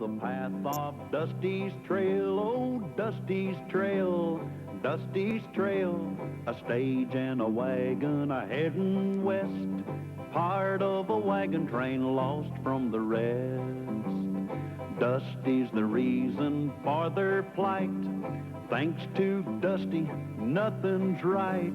The path of Dusty's trail, oh, Dusty's trail, Dusty's trail. A stage and a wagon a-heading west, part of a wagon train lost from the rest. Dusty's the reason for their plight. Thanks to Dusty, nothing's right.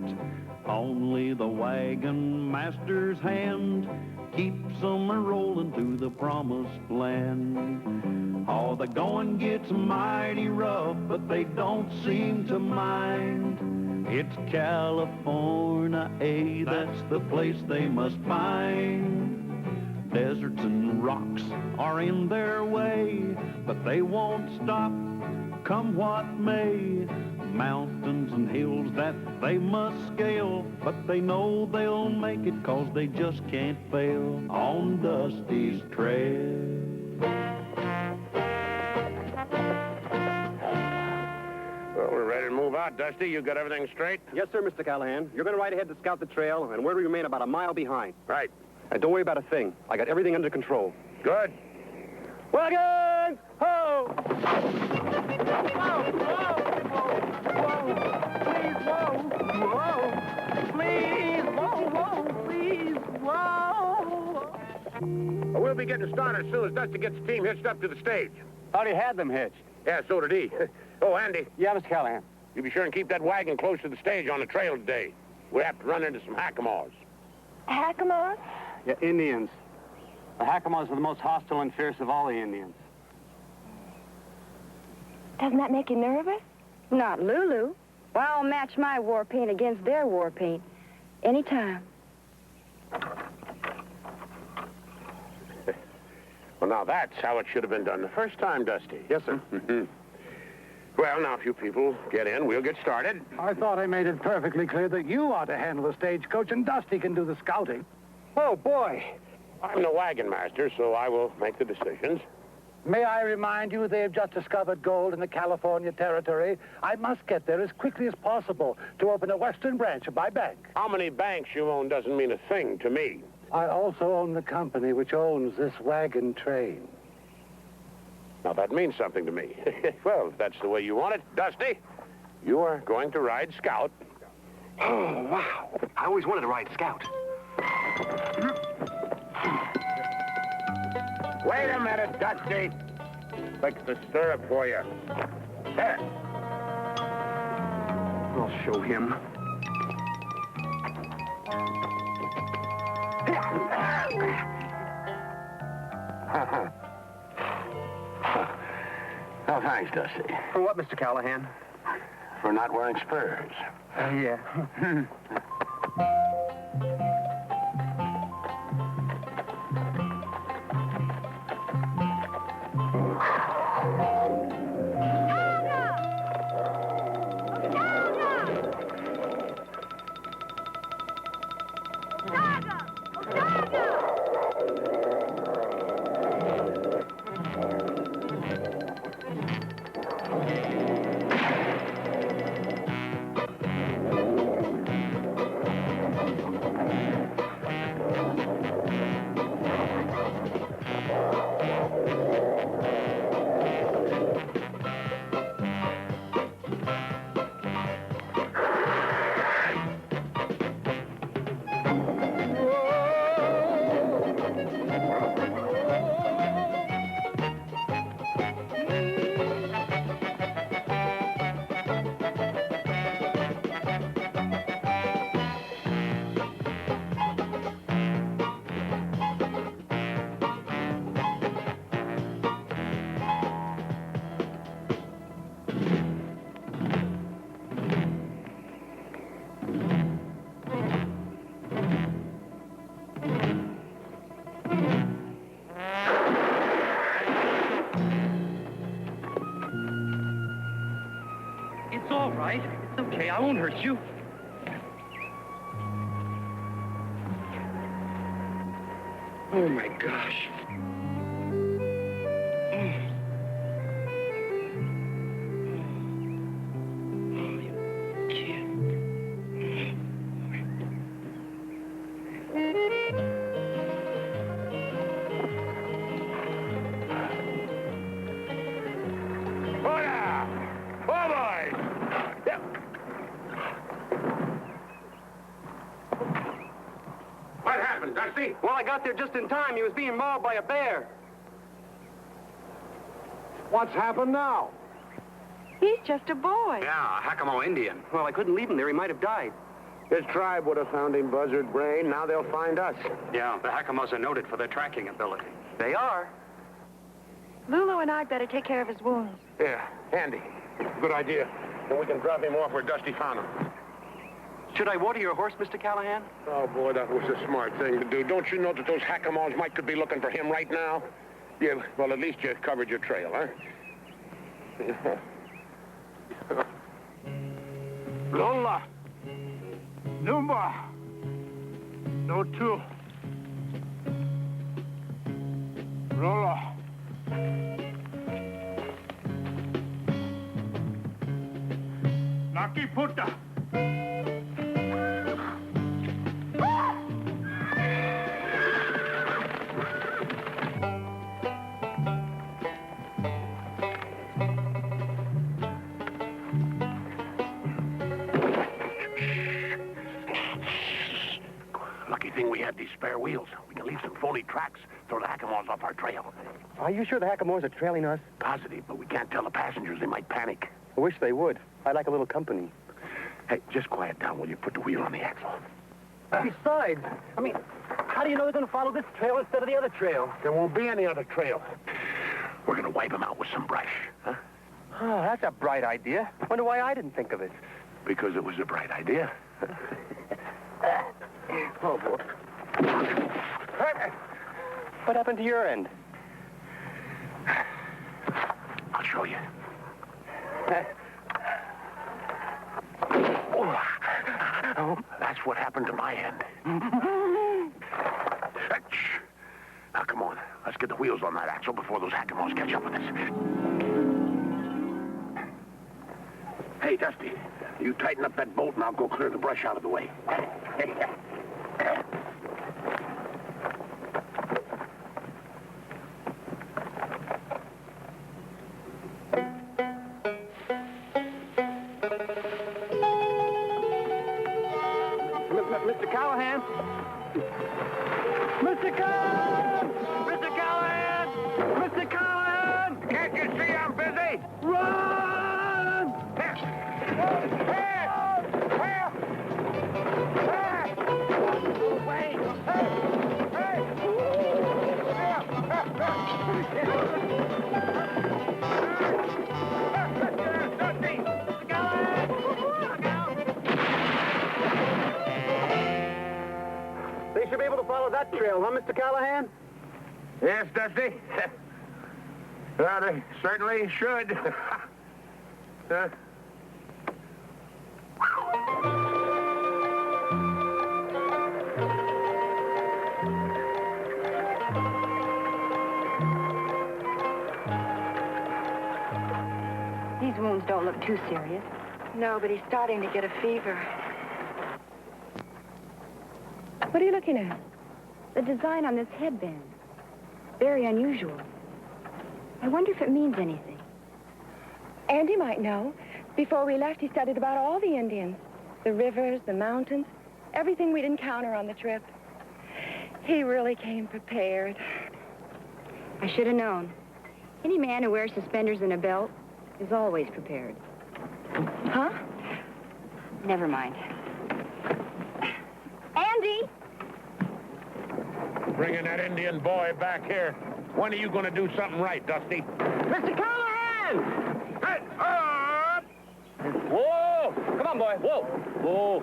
Only the wagon master's hand keeps them a-rolling to the promised land. Oh, the going gets mighty rough, but they don't seem to mind. It's California, that's the place they must find. Deserts and rocks are in their way, but they won't stop, come what may. Mountains and hills that they must scale, but they know they'll make it 'cause they just can't fail on Dusty's trail. Well, we're ready to move out, Dusty. You got everything straight? Yes, sir, Mr. Callahan. You're going to ride ahead to scout the trail, and we'll remain about a mile behind. Right. And don't worry about a thing. I got everything under control. Good. Wagons! Ho! Whoa! Please, whoa, please, whoa. Well, we'll be getting started as soon as Dusty gets the team hitched up to the stage. Already had them hitched. Yeah, so did he. Oh, Andy, Yeah, Mr. Callahan. you be sure and keep that wagon close to the stage on the trail today. We have to run into some hackamores. Hackamores? Yeah, Indians. The Hackamores are the most hostile and fierce of all the Indians. Doesn't that make you nervous? Not Lulu. Well, I'll match my war paint against their war paint. Anytime. Well, now that's how it should have been done the first time, Dusty. Yes, sir. Well, now, if you people get in, we'll get started. I thought I made it perfectly clear that you ought to handle the stagecoach and Dusty can do the scouting. Oh, boy. I'm the wagon master, so I will make the decisions. May I remind you they've just discovered gold in the California Territory. I must get there as quickly as possible to open a western branch of my bank. How many banks you own doesn't mean a thing to me. I also own the company which owns this wagon train. Now, that means something to me. Well, if that's the way you want it, Dusty, you are going to ride scout. Oh, wow. I always wanted to ride scout. Wait a minute, Dusty. Fix the stirrup for you. There. I'll show him. Oh, thanks, Dusty. For what, Mr. Callahan? For not wearing spurs. Yeah. It's all right. It's okay. I won't hurt you. Oh, my gosh. got there just in time. He was being mauled by a bear. What's happened now? He's just a boy. Yeah, a Hakamo Indian. Well, I couldn't leave him there. He might have died. His tribe would have found him, Buzzard Brain. Now they'll find us. Yeah, the Hakamos are noted for their tracking ability. They are. Lulu and I'd better take care of his wounds. Yeah, Andy. Good idea. Then we can drop him off where Dusty found him. Should I water your horse, Mr. Callahan? Oh, boy, that was a smart thing to do. Don't you know that those Hakamos could be looking for him right now? Yeah, well, at least you covered your trail, huh? Lola. Numa. No two. Lola. Naki puta. Lucky thing we had these spare wheels. We can leave some phony tracks, throw the Hakamos off our trail. Are you sure the Hackamores are trailing us? Positive, but we can't tell the passengers. They might panic. I wish they would. I'd like a little company. Hey, just quiet down while you put the wheel on the axle. Besides, I mean, how do you know they're going to follow this trail instead of the other trail? There won't be any other trail. We're going to wipe them out with some brush, huh? Oh, that's a bright idea. Wonder why I didn't think of it. Because it was a bright idea. Oh, boy. What happened to your end? I'll show you. Oh, that's what happened to my end. Now, come on. Let's get the wheels on that axle before those Hakamos catch up with us. Hey, Dusty, you tighten up that bolt and I'll go clear the brush out of the way. Mr. Callahan! Mr. Callahan! Mr. Callahan! Mr. Callahan! Can't you see I'm busy? Run! They should be able to follow that trail, huh, Mr. Callahan? Yes, Dusty. Well, they certainly should. These wounds don't look too serious. No, but he's starting to get a fever. What are you looking at? The design on this headband. Very unusual. I wonder if it means anything. Andy might know. Before we left, he studied about all the Indians. The rivers, the mountains, everything we'd encounter on the trip. He really came prepared. I should have known. Any man who wears suspenders and a belt is always prepared. Huh? Never mind. Andy! Bringing that Indian boy back here. When are you going to do something right, Dusty? Mr. Callahan! Hey, up! Whoa! Come on, boy. Whoa! Whoa.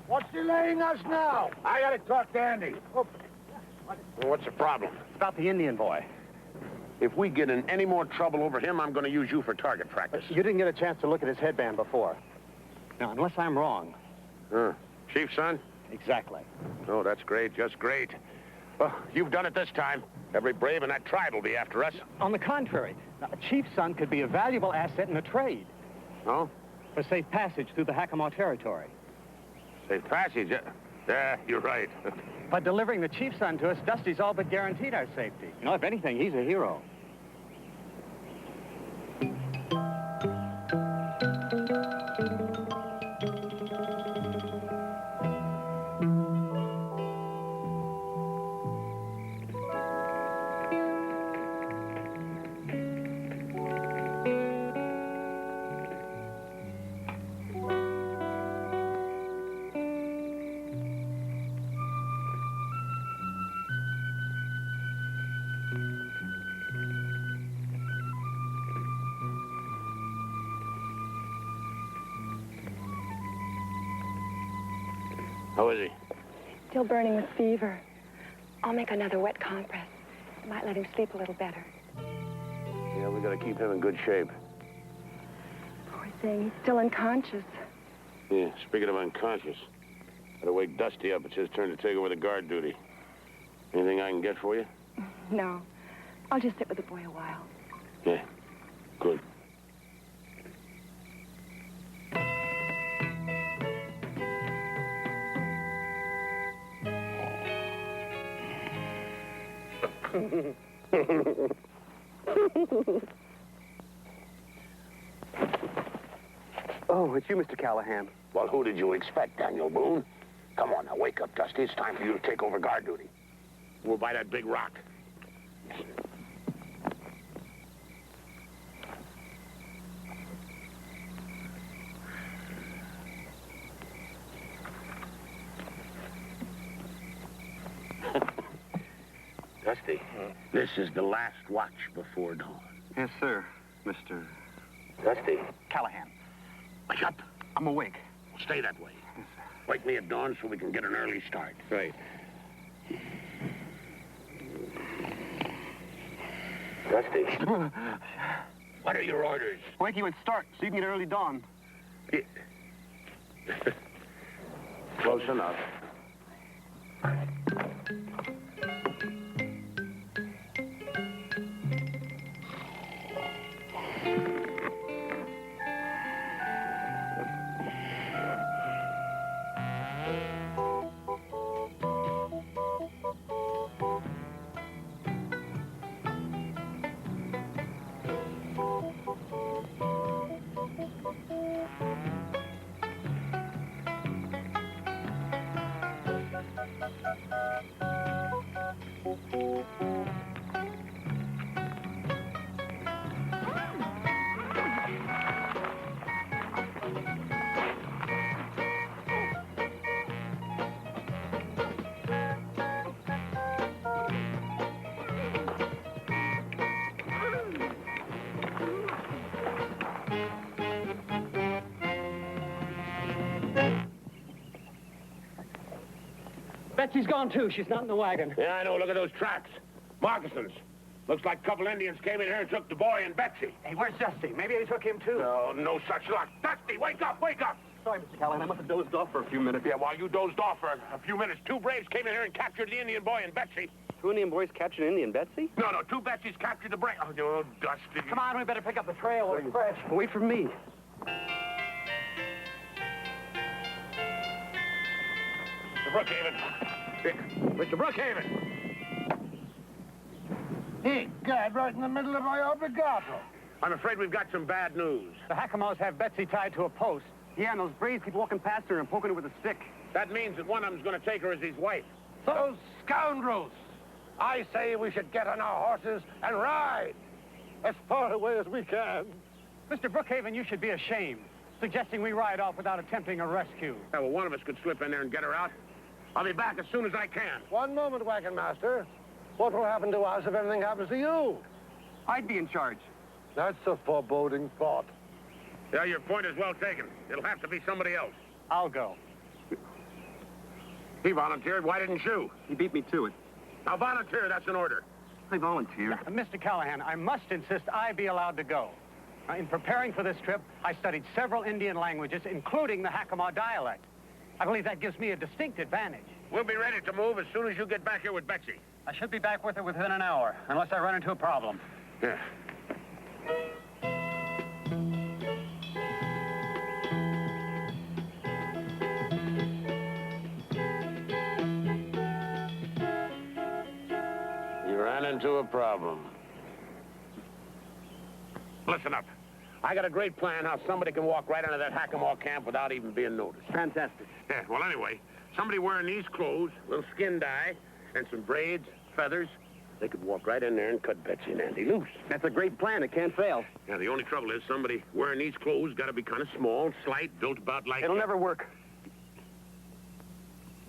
What's delaying us now? I got to talk to Andy. What's the problem? About the Indian boy. If we get in any more trouble over him, I'm going to use you for target practice. You didn't get a chance to look at his headband before. Now, unless I'm wrong. Chief, son? Exactly. Oh, that's great. Just great. Well, you've done it this time. Every brave in that tribe will be after us. On the contrary, a chief's son could be a valuable asset in a trade. Oh? For safe passage through the Waccamaw Territory. Safe passage? Yeah, you're right. By delivering the chief's son to us, Dusty's all but guaranteed our safety. You know, if anything, he's a hero. How is he? Still burning with fever. I'll make another wet compress. It might let him sleep a little better. Yeah, we gotta keep him in good shape. Poor thing, he's still unconscious. Yeah, speaking of unconscious, gotta wake Dusty up. It's his turn to take over the guard duty. Anything I can get for you? No, I'll just sit with the boy a while. Yeah, good. Oh, it's you, Mr. Callahan. Well, who did you expect, Daniel Boone? Come on, now, wake up, Dusty. It's time for you to take over guard duty. We're by that big rock. Dusty, this is the last watch before dawn. Yes, sir, Mr. Dusty, Callahan. wake up. I'm awake. Stay that way. Wake me at dawn so we can get an early start. Right. Dusty. What are your orders? Wake you and start so you can get early dawn. Close enough. Betsy's gone, too. She's not in the wagon. Yeah, I know. Look at those tracks. Moccasins. Looks like a couple Indians came in here and took the boy and Betsy. Hey, where's Dusty? Maybe they took him, too. No, no such luck. Dusty, wake up, wake up! Sorry, Mr. Callahan. I must have dozed off for a few minutes. Yeah, while you dozed off for a few minutes, two braves came in here and captured the Indian boy and Betsy. Two Indian boys captured Indian Betsy? No, two Betsy's captured the brave. Oh, Dusty. Come on, we better pick up the trail. We're fresh. Wait for me. Mr. Brookhaven. Mr. Brookhaven. Hey, God, right in the middle of my obligato. I'm afraid we've got some bad news. The Hackamores have Betsy tied to a post. Yeah, and those braves keep walking past her and poking her with a stick. That means that one of them's going to take her as his wife. Those scoundrels! I say we should get on our horses and ride as far away as we can. Mr. Brookhaven, you should be ashamed, suggesting we ride off without attempting a rescue. Yeah, well, one of us could slip in there and get her out. I'll be back as soon as I can. One moment, Wagonmaster. What will happen to us if anything happens to you? I'd be in charge. That's a foreboding thought. Yeah, your point is well taken. It'll have to be somebody else. I'll go. He volunteered. Why didn't you? He beat me to it. Now, volunteer. That's an order. I volunteered. Mr. Callahan, I must insist I be allowed to go. In preparing for this trip, I studied several Indian languages, including the Hackamore dialect. I believe that gives me a distinct advantage. We'll be ready to move as soon as you get back here with Betsy. I should be back with her within an hour, unless I run into a problem. Yeah. You ran into a problem. Listen up. I got a great plan how somebody can walk right into that Hackamore camp without even being noticed. Fantastic. Yeah, well, anyway, somebody wearing these clothes, a little skin dye, and some braids, feathers, they could walk right in there and cut Betsy and Andy loose. That's a great plan. It can't fail. Yeah, the only trouble is somebody wearing these clothes got to be kind of small, slight, built about like... It'll never work.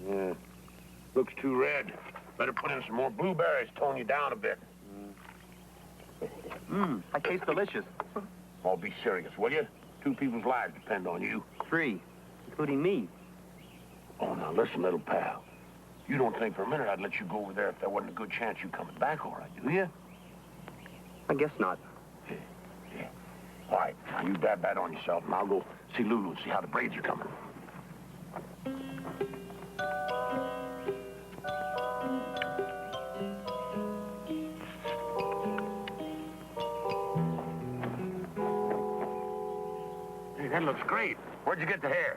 Yeah. Looks too red. Better put in some more blueberries, tone you down a bit. I taste delicious. Oh, be serious, will you? 2 people's lives depend on you. 3, including me. Oh, now listen, little pal. You don't think for a minute I'd let you go over there if there wasn't a good chance you coming back all right, do you? I guess not. Yeah. All right, now you dab that on yourself, and I'll go see Lulu and see how the braids are coming. Hey, that looks great. Where'd you get the hair?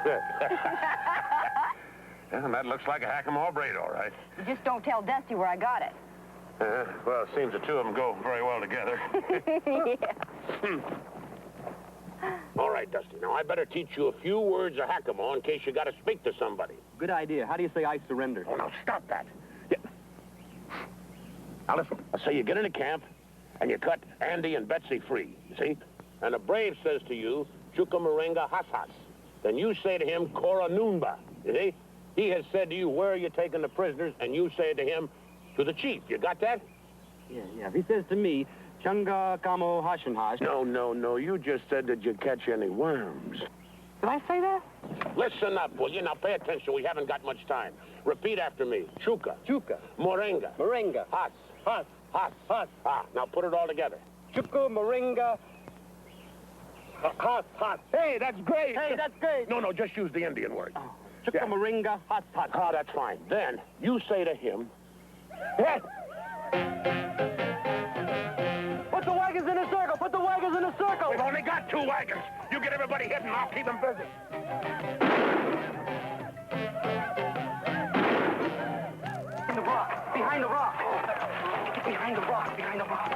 Yeah, that looks like a hackamore braid, all right. You just don't tell Dusty where I got it. Well, it seems the two of them go very well together. Yeah. All right, Dusty. Now, I better teach you a few words of hackamore in case you got to speak to somebody. Good idea. How do you say I surrender? Oh, now, stop that. Yeah. Now, listen. I say you get into camp, and you cut Andy and Betsy free, you see? And a brave says to you, Chuka Moringa Has. Then you say to him, Kora Noonba, you see? He has said to you, where are you taking the prisoners? And you say to him, to the chief. You got that? Yeah. If he says to me, Chunga Kamo Hashanhash. No. You just said, did you catch any worms? Did I say that? Listen up, will you? Now pay attention. We haven't got much time. Repeat after me. Chuka. Chuka. Moringa. Moringa. Has. Has. Has. Has. Ah, now put it all together. Chuka Moringa. Has. Has. Hey, that's great. Hey, that's great. No, just use the Indian word. Oh. Chuka Moringa. Has. Has. Ah, that's fine. Then you say to him, hey. Put the wagons in a circle. Put the wagons in a circle. We've only got 2 wagons. You get everybody hidden, I'll keep them busy. In the rock. Behind the rock. Get behind the rock. Behind the rock.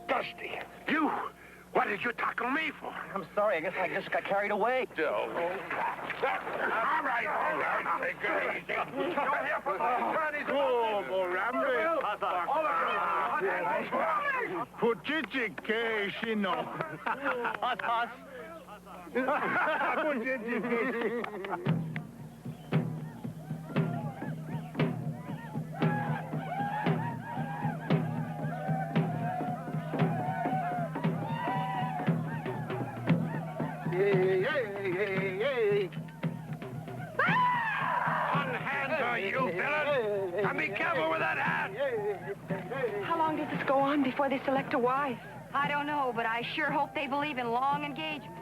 Dusty, you, what did you tackle me for? I'm sorry. I guess I just got carried away. All right. Take it easy. You villain! Now be careful with that hat! How long does this go on before they select a wife? I don't know, but I sure hope they believe in long engagement.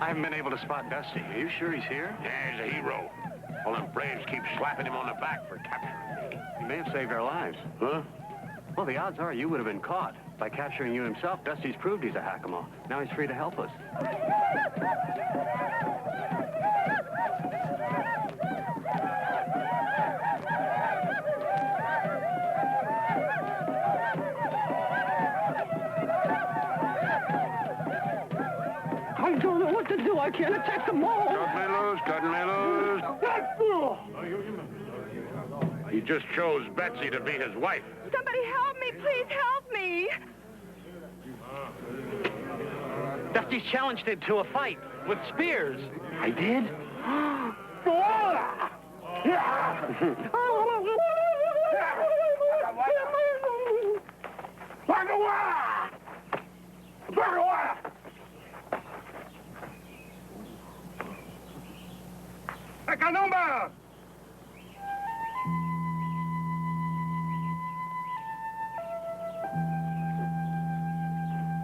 I haven't been able to spot Dusty. Are you sure he's here? Yeah, he's a hero. All them braves keep slapping him on the back for capturing me. He may have saved our lives. Huh? Well, the odds are you would have been caught. By capturing you himself, Dusty's proved he's a hackamore. Now he's free to help us. I don't know what to do. I can't attack them all. Cut me loose. He just chose Betsy to be his wife. Somebody help me, please help me. Dusty's challenged him to a fight with spears. I did?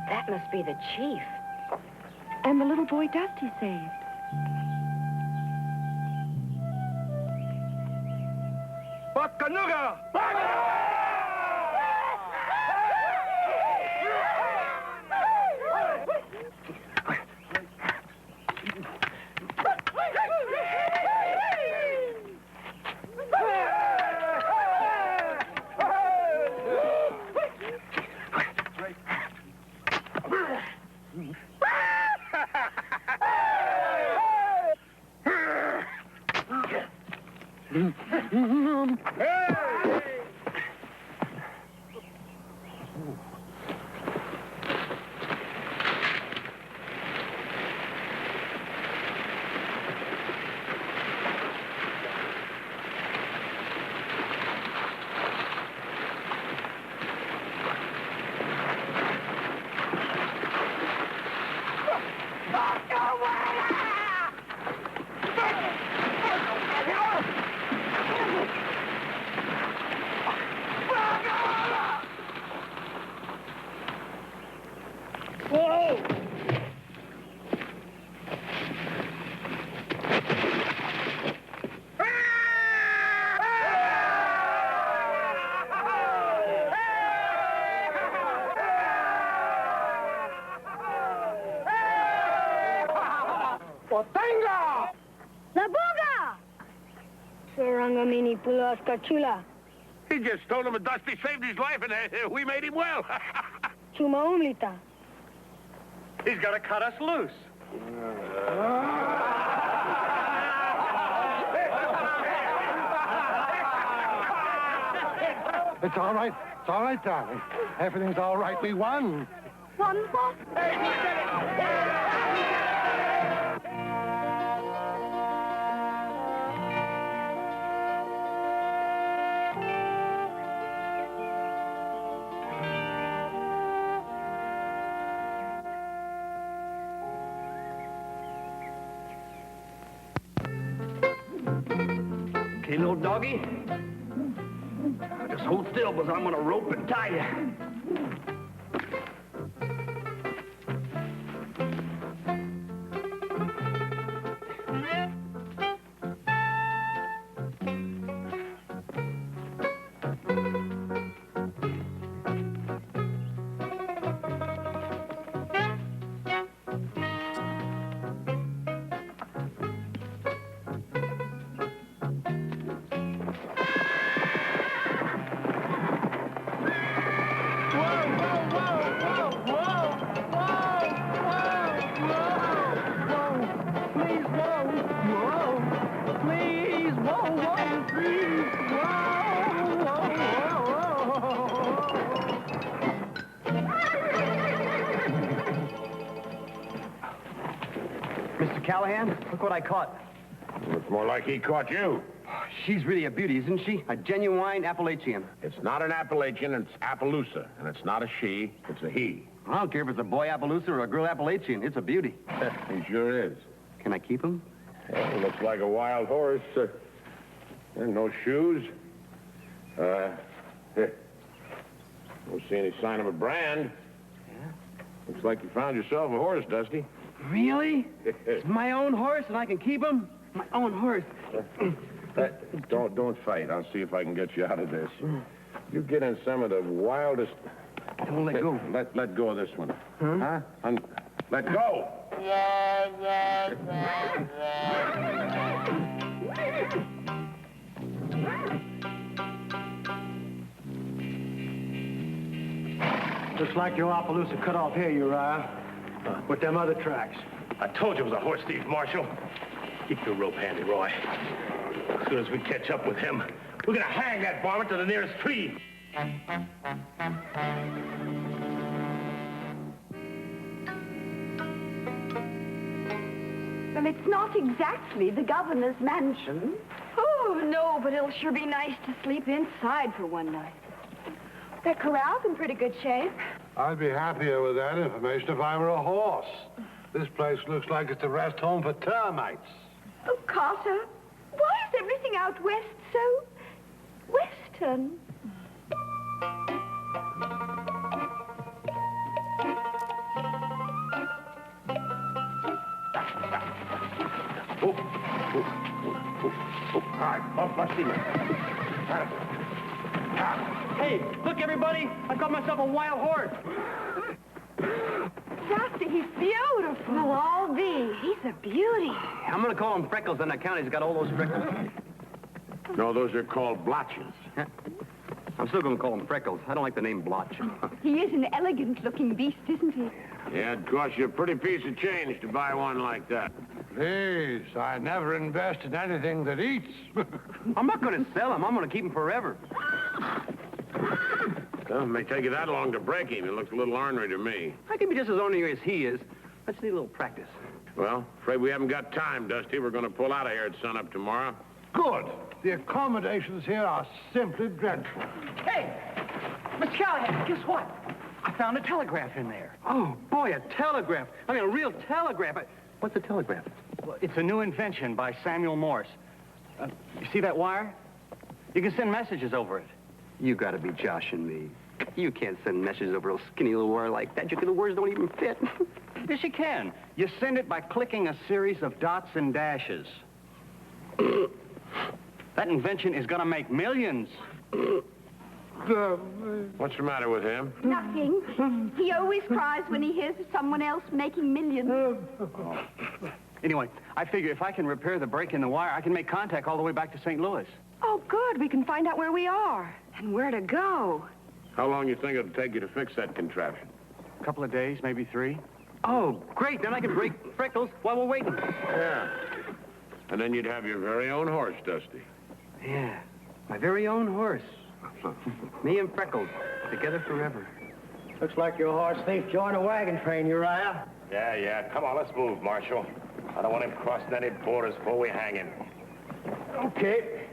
That must be the chief. And the little boy Dusty saved. He just told him a Dusty saved his life, and we made him well. He's got to cut us loose. It's all right. It's all right, darling. Everything's all right. We won. Won what? Okay, little doggy. Just hold still, because I'm going to rope and tie you. Mr. Callahan, look what I caught. Looks more like he caught you. She's really a beauty, isn't she? A genuine Appalachian. It's not an Appalachian, it's Appaloosa. And it's not a she, it's a he. I don't care if it's a boy Appaloosa or a girl Appalachian. It's a beauty. He sure is. Can I keep him? Well, looks like a wild horse. And no shoes. Don't see any sign of a brand. Yeah? Looks like you found yourself a horse, Dusty. Really? It's my own horse and I can keep him? My own horse. Don't fight. I'll see if I can get you out of this. You get in some of the wildest... Don't let go. Let go of this one. Huh? Let go! Looks like your Appaloosa cut off here, Uriah. With them other tracks. I told you it was a horse thief, Marshal. Keep your rope handy, Roy. As soon as we catch up with him, we're gonna hang that varmint to the nearest tree. Well, it's not exactly the governor's mansion. Oh, no, but it'll sure be nice to sleep inside for one night. That corral's in pretty good shape. I'd be happier with that information if I were a horse. This place looks like it's a rest home for termites. Oh, Carter, why is everything out west so western? All right, bump my steamer. Hey, look, everybody. I got myself a wild horse. Dusty, he's beautiful. Well, I'll be. He's a beauty. I'm going to call him Freckles in that county. He's got all those freckles. No, those are called blotches. I'm still going to call him Freckles. I don't like the name Blotch. He is an elegant-looking beast, isn't he? Yeah, it cost you a pretty piece of change to buy one like that. Please, I never invest in anything that eats. I'm not going to sell him. I'm going to keep him forever. Well, it may take you that long to break him. He looks a little ornery to me. I can be just as ornery as he is. Let's need a little practice. Well, afraid we haven't got time, Dusty. We're going to pull out of here at sunup tomorrow. Good. The accommodations here are simply dreadful. Hey, Miss Callahan, guess what? I found a telegraph in there. Oh, boy, a telegraph. I mean, a real telegraph. What's a telegraph? Well, it's a new invention by Samuel Morse. You see that wire? You can send messages over it. You gotta be joshing me. You can't send messages over a skinny little wire like that. The words don't even fit. Yes, you can. You send it by clicking a series of dots and dashes. That invention is gonna make millions. What's the matter with him? Nothing. He always cries when he hears of someone else making millions. Anyway, I figure if I can repair the break in the wire, I can make contact all the way back to St. Louis. Oh, good. We can find out where we are and where to go. How long you think it'll take you to fix that contraption? A couple of days, maybe 3. Oh, great. Then I can break Freckles while we're waiting. Yeah. And then you'd have your very own horse, Dusty. Yeah, my very own horse. Me and Freckles, together forever. Looks like your horse thief joined a wagon train, Uriah. Yeah. Come on, let's move, Marshal. I don't want him crossing any borders before we hang him. Okay.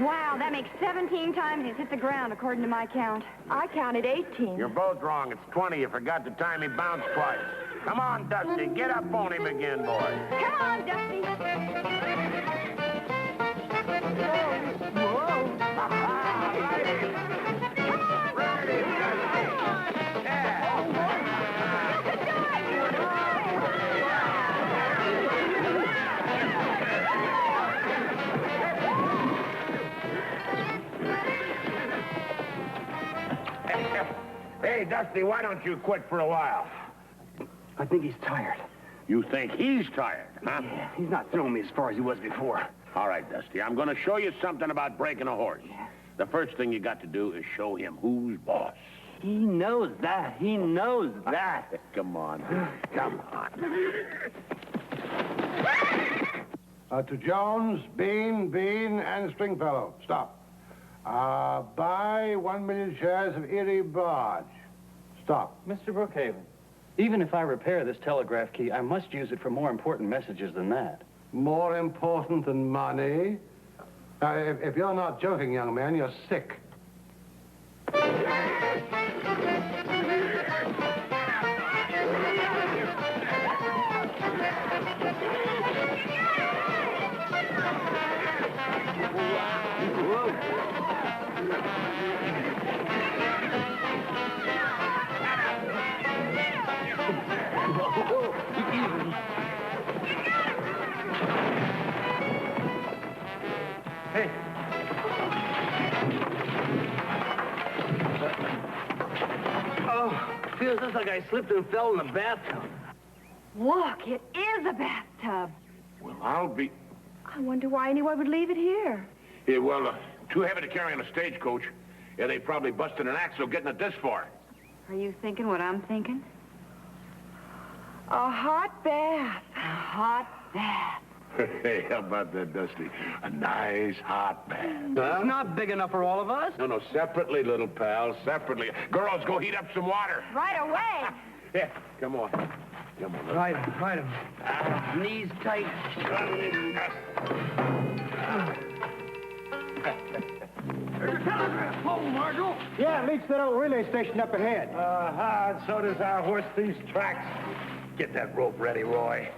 Wow, that makes 17 times he's hit the ground, according to my count. I counted 18. You're both wrong. It's 20. You forgot the time he bounced twice. Come on, Dusty. Get up on him again, boy. Come on, Dusty. Hey, Dusty, why don't you quit for a while? I think he's tired. You think he's tired, huh? Yeah, he's not throwing me as far as he was before. All right, Dusty, I'm going to show you something about breaking a horse. The first thing you got to do is show him who's boss. He knows that. He knows that. Come on. Come on. To Jones, Bean, and Stringfellow. Stop. Buy 1 million shares of Erie Barge. Stop. Mr. Brookhaven, even if I repair this telegraph key, I must use it for more important messages than that. More important than money? If you're not joking, young man, you're sick. Hey. Oh, feels just like I slipped and fell in the bathtub. Look, it is a bathtub. Well, I'll be... I wonder why anyone would leave it here. Yeah, well, too heavy to carry on a stagecoach. Yeah, they probably busted an axle getting it this far. Are you thinking what I'm thinking? A hot bath. A hot bath. Hey, how about that, Dusty? A nice hot bath. It's not big enough for all of us. No, separately, little pal, separately. Girls, go heat up some water. Right away. Yeah, come on. Come on. Right him. Knees tight. There's a telegraph pole, Marshal. Yeah, it leads to that old relay station up ahead. And so does our horse thief's tracks. Get that rope ready, Roy.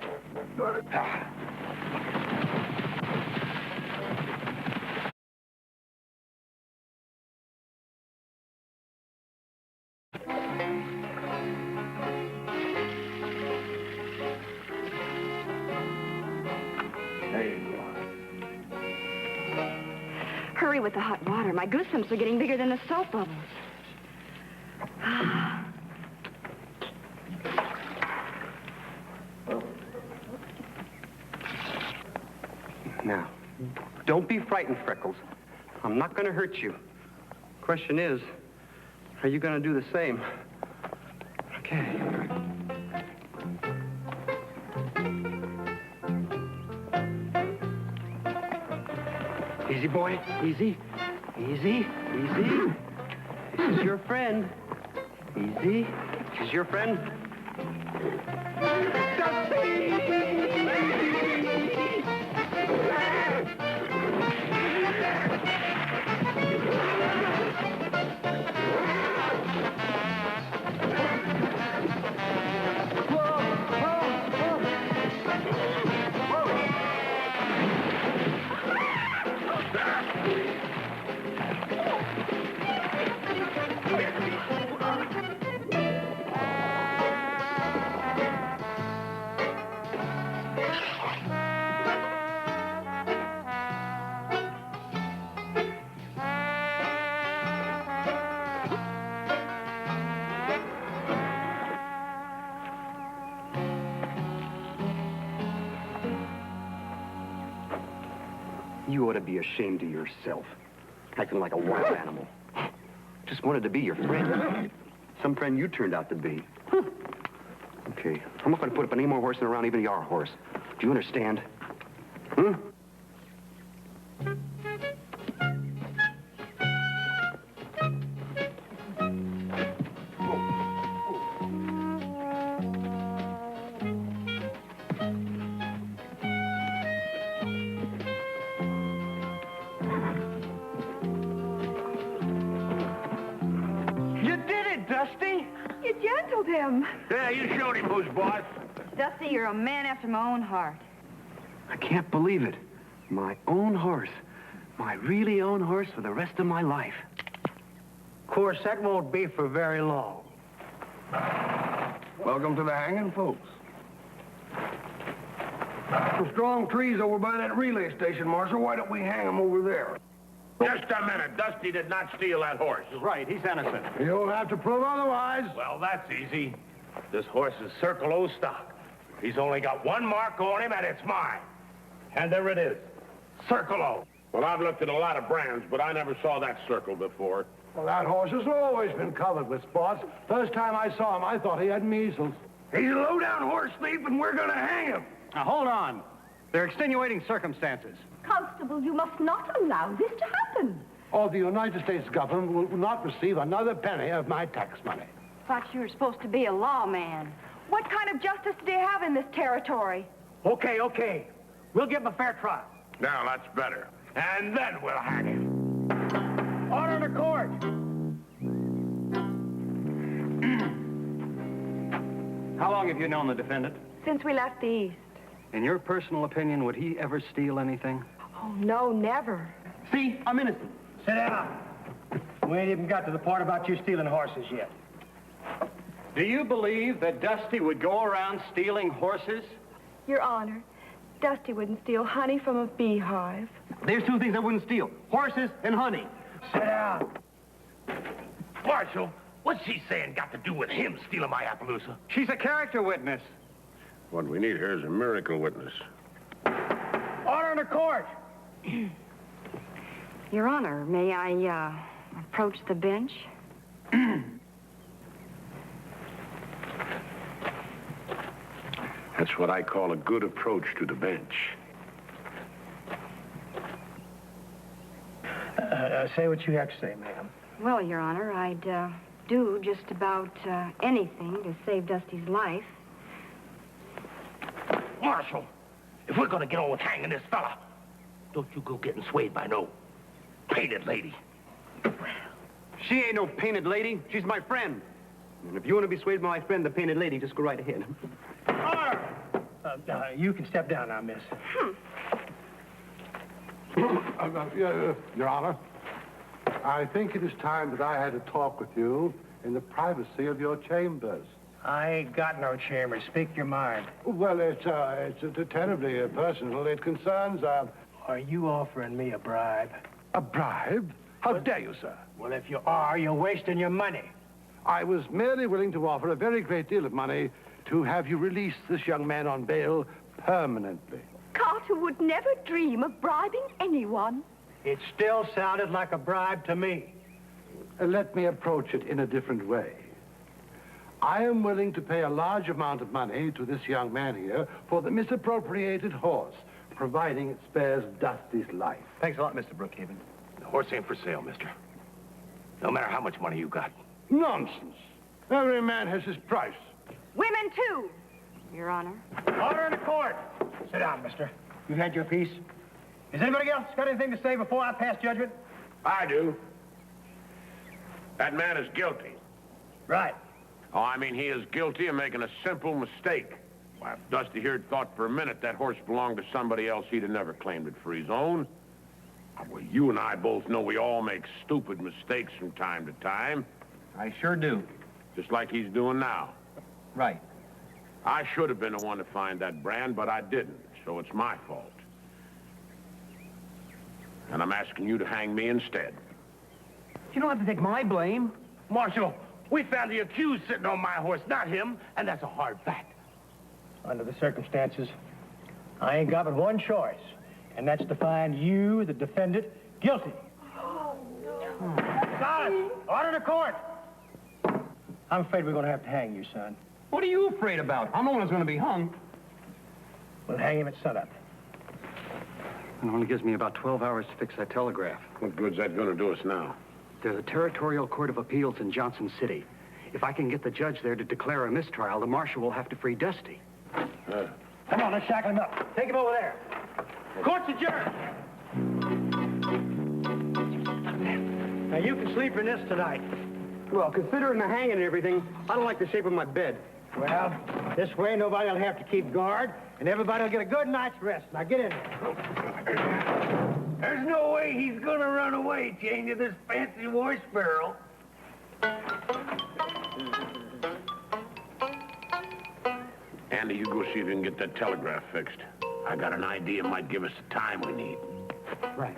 Hurry with the hot water. My goosebumps are getting bigger than the soap bubbles. Now, don't be frightened, Freckles. I'm not going to hurt you. Question is, are you going to do the same? Okay. Easy, boy. Easy. Easy. Easy. This is your friend. Easy. This is your friend. You ought to be ashamed of yourself, acting like a wild animal. Just wanted to be your friend. Some friend you turned out to be. Okay, I'm not going to put up any more horsing around even your horse. Do you understand? Hmm? You gentled him. Yeah, you showed him who's boss. Dusty, you're a man after my own heart. I can't believe it. My own horse. My really own horse for the rest of my life. Of course, that won't be for very long. Welcome to the hanging, folks. Some strong trees over by that relay station, Marshal. Why don't we hang them over there? Just a minute. Dusty did not steal that horse. Right, he's innocent. You'll have to prove otherwise. Well, that's easy. This horse is Circle O stock. He's only got one mark on him, and it's mine. And there it is. Circle O. Well, I've looked at a lot of brands, but I never saw that circle before. Well, that horse has always been covered with spots. First time I saw him, I thought he had measles. He's a low-down horse thief, and we're going to hang him. Now, hold on. There are extenuating circumstances. Constable, you must not allow this to happen. Or the United States government will not receive another penny of my tax money. Thought you were supposed to be a lawman. What kind of justice do you have in this territory? Okay. We'll give him a fair trial. Now, that's better. And then we'll hang him. Order in the court. How long have you known the defendant? Since we left the East. In your personal opinion, would he ever steal anything? Oh, no, never. See, I'm innocent. Sit down. We ain't even got to the part about you stealing horses yet. Do you believe that Dusty would go around stealing horses? Your Honor, Dusty wouldn't steal honey from a beehive. There's two things I wouldn't steal. Horses and honey. Sit down. Marshal, what's she saying got to do with him stealing my Appaloosa? She's a character witness. What we need here is a miracle witness. Order in the court. Your Honor, may I, approach the bench? That's what I call a good approach to the bench. Say what you have to say, ma'am. Well, Your Honor, I'd, do just about, anything to save Dusty's life. Marshal, if we're gonna get on with hanging this fella, don't you go getting swayed by no painted lady. She ain't no painted lady. She's my friend. And if you want to be swayed by my friend, the painted lady, just go right ahead. Order! You can step down now, miss. Your Honor, I think it is time that I had a talk with you in the privacy of your chambers. I ain't got no chamber. Speak your mind. Well, it's terribly personal. It concerns, Are you offering me a bribe? A bribe? How dare you, sir? Well, if you are, you're wasting your money. I was merely willing to offer a very great deal of money to have you release this young man on bail permanently. Carter would never dream of bribing anyone. It still sounded like a bribe to me. Let me approach it in a different way. I am willing to pay a large amount of money to this young man here for the misappropriated horse, providing it spares Dusty's life. Thanks a lot, Mr. Brookhaven. The horse ain't for sale, mister. No matter how much money you got. Nonsense. Every man has his price. Women, too, Your Honor. Order in the court. Sit down, mister. You had your piece. Has anybody else got anything to say before I pass judgment? I do. That man is guilty. Right. Oh, I mean, he is guilty of making a simple mistake. Why, if Dusty here thought for a minute that horse belonged to somebody else, he'd have never claimed it for his own. Well, you and I both know we all make stupid mistakes from time to time. I sure do. Just like he's doing now. Right. I should have been the one to find that brand, but I didn't, so it's my fault. And I'm asking you to hang me instead. You don't have to take my blame. Marshal, we found the accused sitting on my horse, not him, and that's a hard fact. Under the circumstances, I ain't got but one choice, and that's to find you, the defendant, guilty. Oh, no. Silence! Order in the court! I'm afraid we're going to have to hang you, son. What are you afraid about? I'm the one who's going to be hung. We'll hang him at sunup. It only gives me about 12 hours to fix that telegraph. What good's that going to do us now? There's a Territorial Court of Appeals in Johnson City. If I can get the judge there to declare a mistrial, the marshal will have to free Dusty. Come on, let's shackle him up. Take him over there. Court's adjourned. Now, you can sleep in this tonight. Well, considering the hanging and everything, I don't like the shape of my bed. Well, this way nobody will have to keep guard, and everybody will get a good night's rest. Now, get in there. There's no way he's gonna run away, chained to this fancy horse barrel. Andy, you go see if you can get that telegraph fixed. I got an idea it might give us the time we need. Right.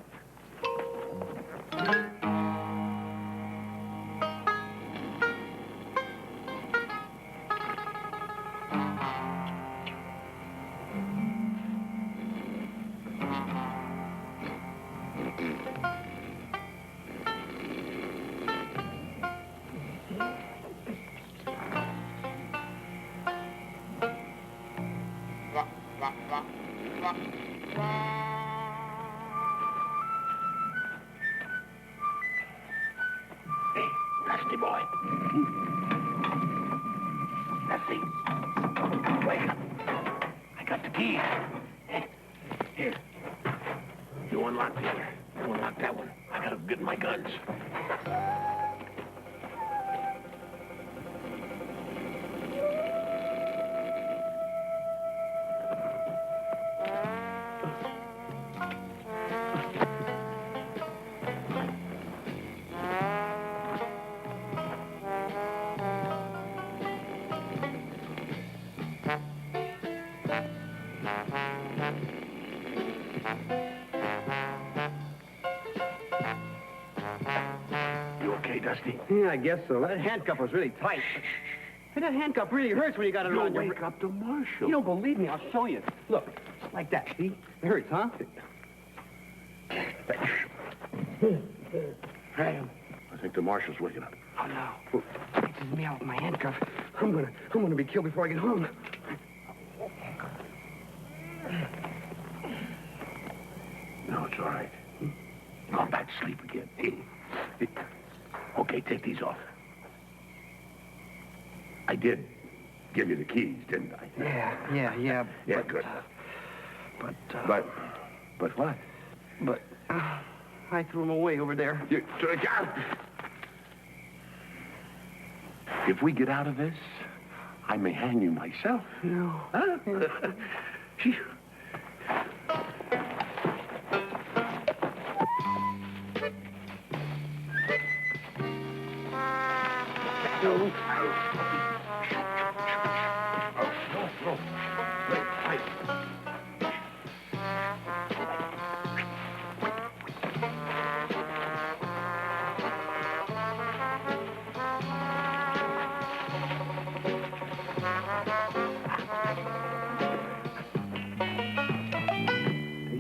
Hey, Dusty boy. Dusty. Wake up. I got the keys. Here. You unlock the other. You unlock that one. I gotta get my guns. Dusty? Yeah, I guess so. That handcuff was really tight. Hey, that handcuff really hurts when you got it around your... Wake up the marshal. You don't believe me, I'll show you. Look, like that, see? It hurts, huh? I think the marshal's waking up. Oh, no. It's just me out with my handcuff. I'm gonna be killed before I get home. No, it's all right. I'm back to sleep again. Okay, take these off. I did give you the keys, didn't I? Yeah. Yeah, good. But what? But I threw them away over there. If we get out of this, I may hang you myself. No. Huh? Gee.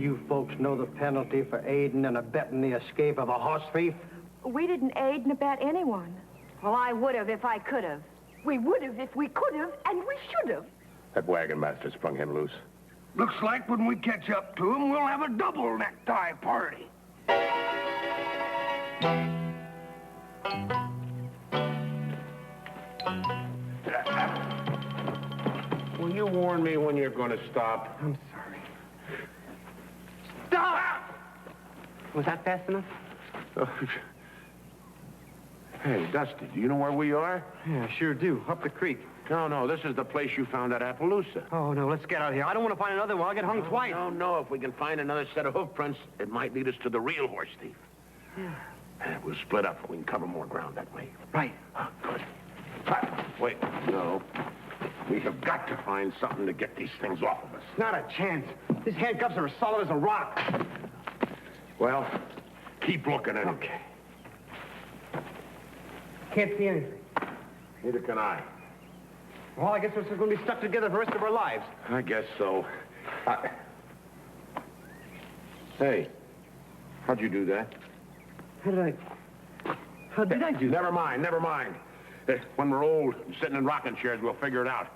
You folks know the the penalty for aiding and abetting the escape of a horse thief? We didn't aid and abet anyone. Well, I would have if I could have. We would have if we could have, and we should have. That wagon master sprung him loose. Looks like when we catch up to him, we'll have a double necktie party. Will you warn me when you're going to stop? I'm sorry. Stop! Was that fast enough? Hey, Dusty, do you know where we are? Yeah, I sure do. Up the creek. No, this is the place you found that Appaloosa. Oh, no, let's get out of here. I don't want to find another one. I'll get hung twice. No. If we can find another set of hoof prints, it might lead us to the real horse thief. Yeah. We'll split up. We can cover more ground that way. Right. Good. Wait, no. We have got to find something to get these things off of us. Not a chance. These handcuffs are as solid as a rock. Well, keep looking at it. Okay. Can't see anything. Neither can I. Well, I guess we're just going to be stuck together for the rest of our lives. I guess so. Hey, how'd you do that? How did I do that? Never mind. When we're old, sitting in rocking chairs, we'll figure it out.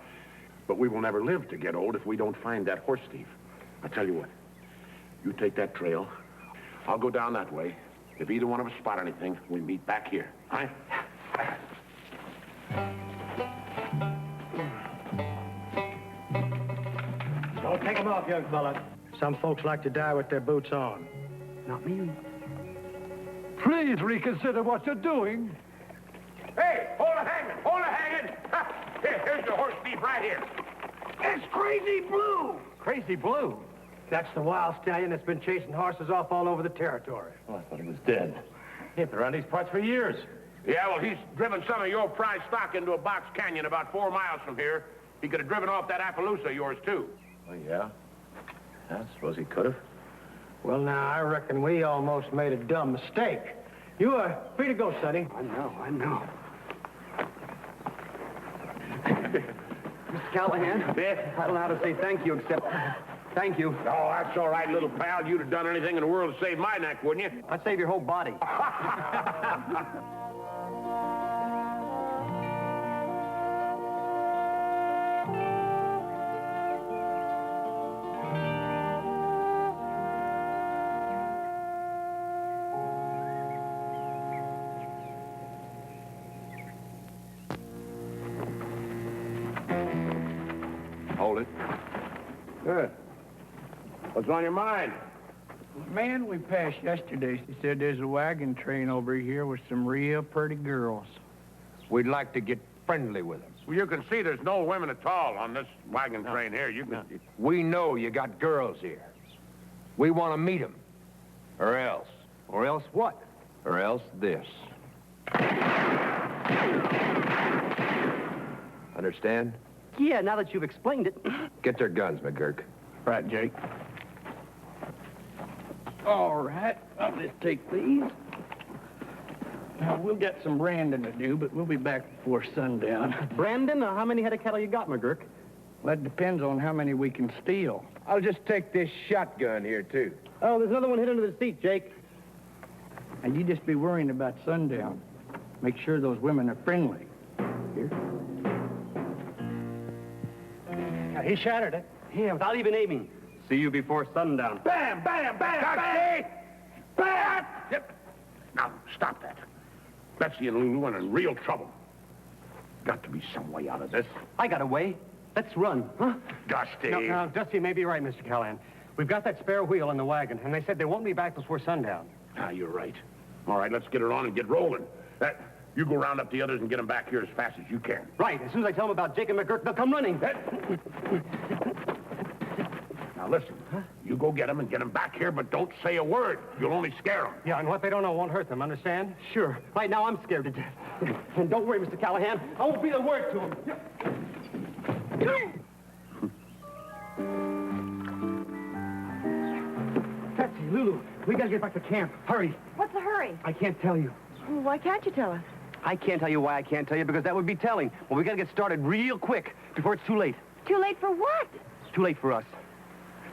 But we will never live to get old if we don't find that horse thief. I tell you what, you take that trail. I'll go down that way. If either one of us spot anything, we meet back here. All right? Don't take them off, young fella. Some folks like to die with their boots on. Not me. Please reconsider what you're doing. Hey, hold it hanging. Here's your horse thief right here. It's Crazy Blue. Crazy Blue? That's the wild stallion that's been chasing horses off all over the territory. Oh, I thought he was dead. He's been around these parts for years. Yeah, well, he's driven some of your prize stock into a box canyon about 4 miles from here. He could have driven off that Appaloosa of yours, too. Oh, yeah? I suppose he could have. Well, now, I reckon we almost made a dumb mistake. You are free to go, Sonny. I know. Mr. Callahan? Yes? I don't know how to say thank you except thank you. Oh, that's all right, little pal. You'd have done anything in the world to save my neck, wouldn't you? I'd save your whole body. Hold it. Good. What's on your mind? The man we passed yesterday, he said there's a wagon train over here with some real pretty girls. We'd like to get friendly with them. Well, you can see there's no women at all on this wagon train here. You can... We know you got girls here. We want to meet them. Or else. Or else what? Or else this. Understand? Yeah, now that you've explained it. Get their guns, McGurk. Right, Jake. All right, I'll just take these. Now, we'll get some branding to do, but we'll be back before sundown. Brandon, how many head of cattle you got, McGurk? Well, that depends on how many we can steal. I'll just take this shotgun here, too. Oh, there's another one hid under the seat, Jake. And you just be worrying about sundown. Make sure those women are friendly. Here. Now, he shattered it. Yeah, without even aiming. See you before sundown. Bam, bam, bam, bam! Bam! Yep. Now, stop that. Betsy and Lulu are in real trouble. Got to be some way out of this. I got a way. Let's run, huh? Dusty. No, Dusty may be right, Mr. Callahan. We've got that spare wheel in the wagon, and they said they won't be back before sundown. Ah, you're right. All right, let's get it on and get rolling. You go round up the others and get them back here as fast as you can. Right. As soon as I tell them about Jake and McGurk, they'll come running. Now, listen. You go get them and get them back here, but don't say a word. You'll only scare them. Yeah, and what they don't know won't hurt them, understand? Sure. Right now, I'm scared to death. And don't worry, Mr. Callahan. I won't be the word to them. Betsy, Lulu, we gotta get back to camp. Hurry. What's the hurry? I can't tell you. Why can't you tell us? I can't tell you why I can't tell you, because that would be telling. Well, we gotta get started real quick before it's too late. Too late for what? It's too late for us.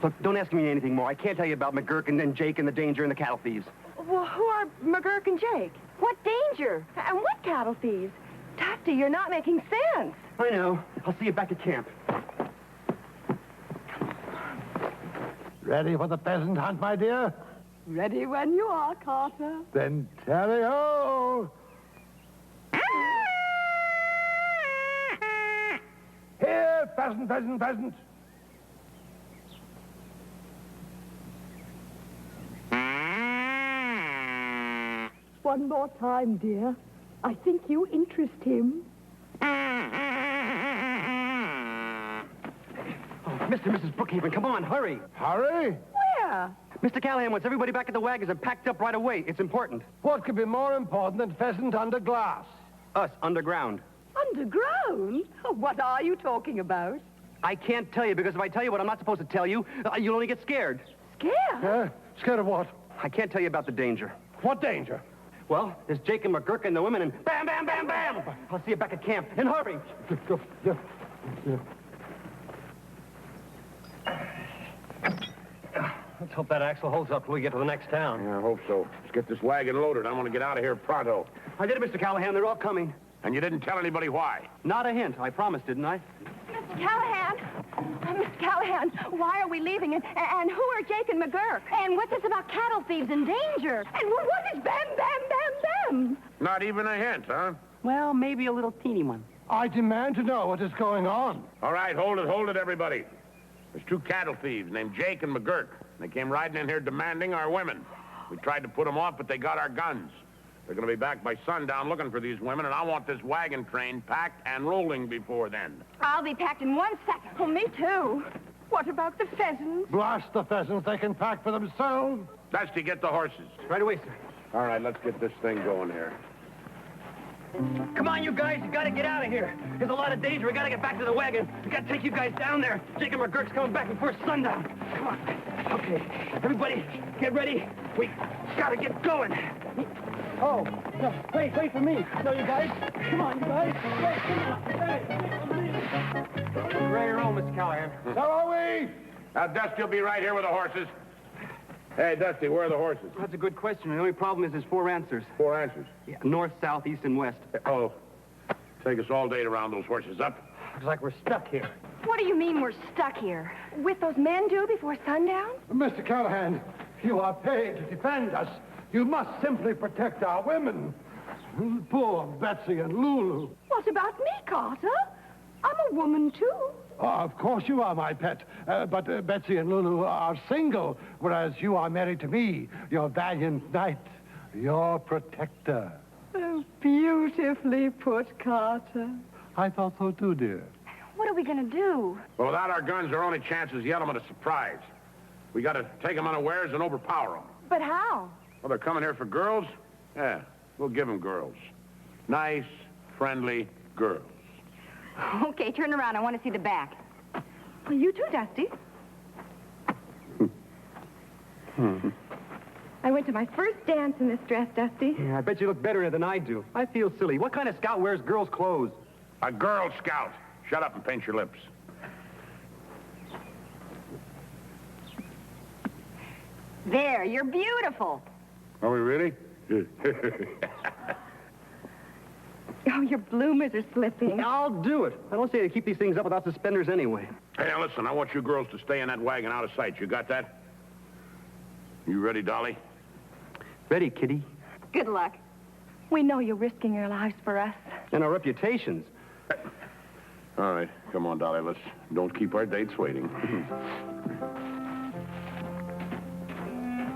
Look, don't ask me anything more. I can't tell you about McGurk and then Jake and the danger and the cattle thieves. Well, who are McGurk and Jake? What danger? And what cattle thieves? Dusty, you're not making sense. I know. I'll see you back at camp. Ready for the pheasant hunt, my dear? Ready when you are, Carter. Then tally-ho! Here, pheasant, pheasant, pheasant. One more time, dear. I think you interest him. Oh, Mr. and Mrs. Brookhaven, come on, hurry. Hurry? Where? Mr. Callahan wants everybody back at the wagons and packed up right away. It's important. What could be more important than pheasant under glass? Us, underground. Underground? What are you talking about? I can't tell you, because if I tell you what I'm not supposed to tell you, you'll only get scared. Scared? Scared of what? I can't tell you about the danger. What danger? Well, there's Jake and McGurk and the women, and bam, bam, bam, bam! I'll see you back at camp. And hurry! Let's hope that axle holds up till we get to the next town. Yeah, I hope so. Let's get this wagon loaded. I want to get out of here pronto. I did it, Mr. Callahan. They're all coming. And you didn't tell anybody why? Not a hint. I promised, didn't I? Mr. Callahan! Mr. Callahan, why are we leaving? And who are Jake and McGurk? And what's this about cattle thieves in danger? And what is bam, bam, bam, bam? Not even a hint, huh? Well, maybe a little teeny one. I demand to know what is going on. All right, hold it, everybody. There's two cattle thieves named Jake and McGurk. They came riding in here demanding our women. We tried to put them off, but they got our guns. They're going to be back by sundown looking for these women, and I want this wagon train packed and rolling before then. I'll be packed in 1 second. Oh, me too. What about the pheasants? Blast the pheasants. They can pack for themselves. Dusty, get the horses. Right away, sir. All right, let's get this thing going here. Come on, you guys. You gotta get out of here. There's a lot of danger. We gotta get back to the wagon. We gotta take you guys down there. Jake and McGurk's coming back before sundown. Come on. Okay. Everybody, get ready. We gotta get going. Oh, no, wait for me. No, you guys. Come on, you guys. Wait, come on. Hey. Ready to roll, Mr. Callahan. So are we. Now, Dusty will be right here with the horses. Hey, Dusty, where are the horses? That's a good question. The only problem is there's 4 answers. 4 answers. Yeah, north, south, east, and west. Oh, take us all day to round those horses up. Looks like we're stuck here. What do you mean we're stuck here? With those men due before sundown? Mr. Callahan, you are paid to defend us. You must simply protect our women. Poor Betsy and Lulu. What about me, Carter? I'm a woman, too. Of course you are, my pet. But Betsy and Lulu are single, whereas you are married to me, your valiant knight, your protector. Oh, beautifully put, Carter. I thought so too, dear. What are we going to do? Well, without our guns, our only chance is the element of surprise. We got to take them unawares and overpower them. But how? Well, they're coming here for girls? Yeah, we'll give them girls. Nice, friendly girls. Okay, turn around. I want to see the back. Well, you too, Dusty. I went to my first dance in this dress, Dusty. Yeah, I bet you look better in it than I do. I feel silly. What kind of scout wears girls' clothes? A Girl Scout. Shut up and paint your lips. There, you're beautiful. Are we really? Oh, your bloomers are slipping. I'll do it. I don't say to keep these things up without suspenders anyway. Hey, now listen, I want you girls to stay in that wagon out of sight. You got that? You ready, Dolly? Ready, kitty. Good luck. We know you're risking your lives for us. And our reputations. All right, come on, Dolly. Let's don't keep our dates waiting.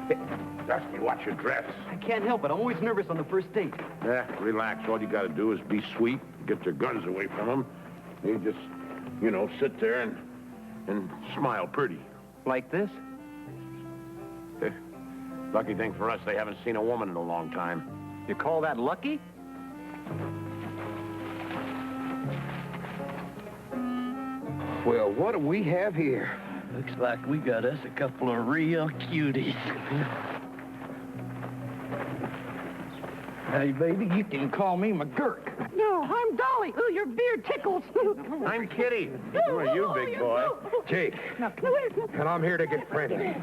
Hey, Dusty, watch your dress. I can't help it. I'm always nervous on the first date. Yeah, relax. All you got to do is be sweet, get your guns away from them. You just, sit there and smile pretty. Like this? Lucky thing for us, they haven't seen a woman in a long time. You call that lucky? Well, what do we have here? Looks like we got us a couple of real cuties. Hey, baby, you can call me McGurk. No, I'm Dolly. Ooh, your beard tickles. I'm Kitty. Who are you, big boy? Jake. And I'm here to get friendly.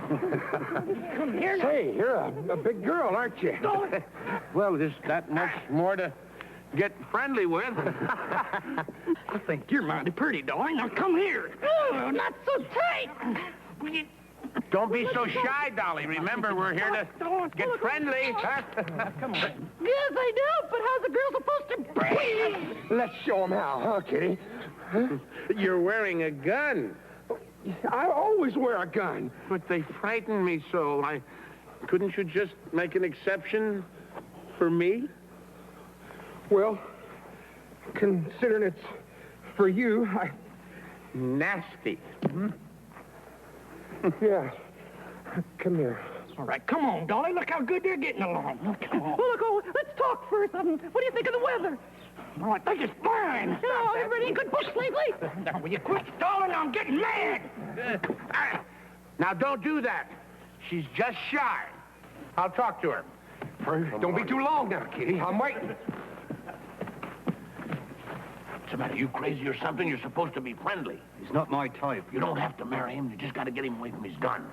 Come here. Say, you're a big girl, aren't you? Well, there's that much more to get friendly with. I think you're mighty pretty, Dolly. Now come here. Oh, not so tight. Don't be so shy, Dolly. Remember, we're here to get friendly. Come on. Yes, I do, but how's a girl supposed to breathe? Let's show 'em how, huh, Kitty? You're wearing a gun. I always wear a gun. But they frighten me so. Couldn't you just make an exception for me? Well, considering it's for you, Nasty. Yeah. Come here. All right, come on, Dolly. Look how good they're getting along. Come on. Well, look, let's talk first. What do you think of the weather? Oh, I think it's fine. Oh, everybody in good bush lately? Now, will you quit stalling? I'm getting mad. Now, don't do that. She's just shy. I'll talk to her. Don't be too long now, Kitty. I'm waiting. What's the matter? You crazy or something? You're supposed to be friendly. He's not my type. You don't have to marry him. You just got to get him away from his gun.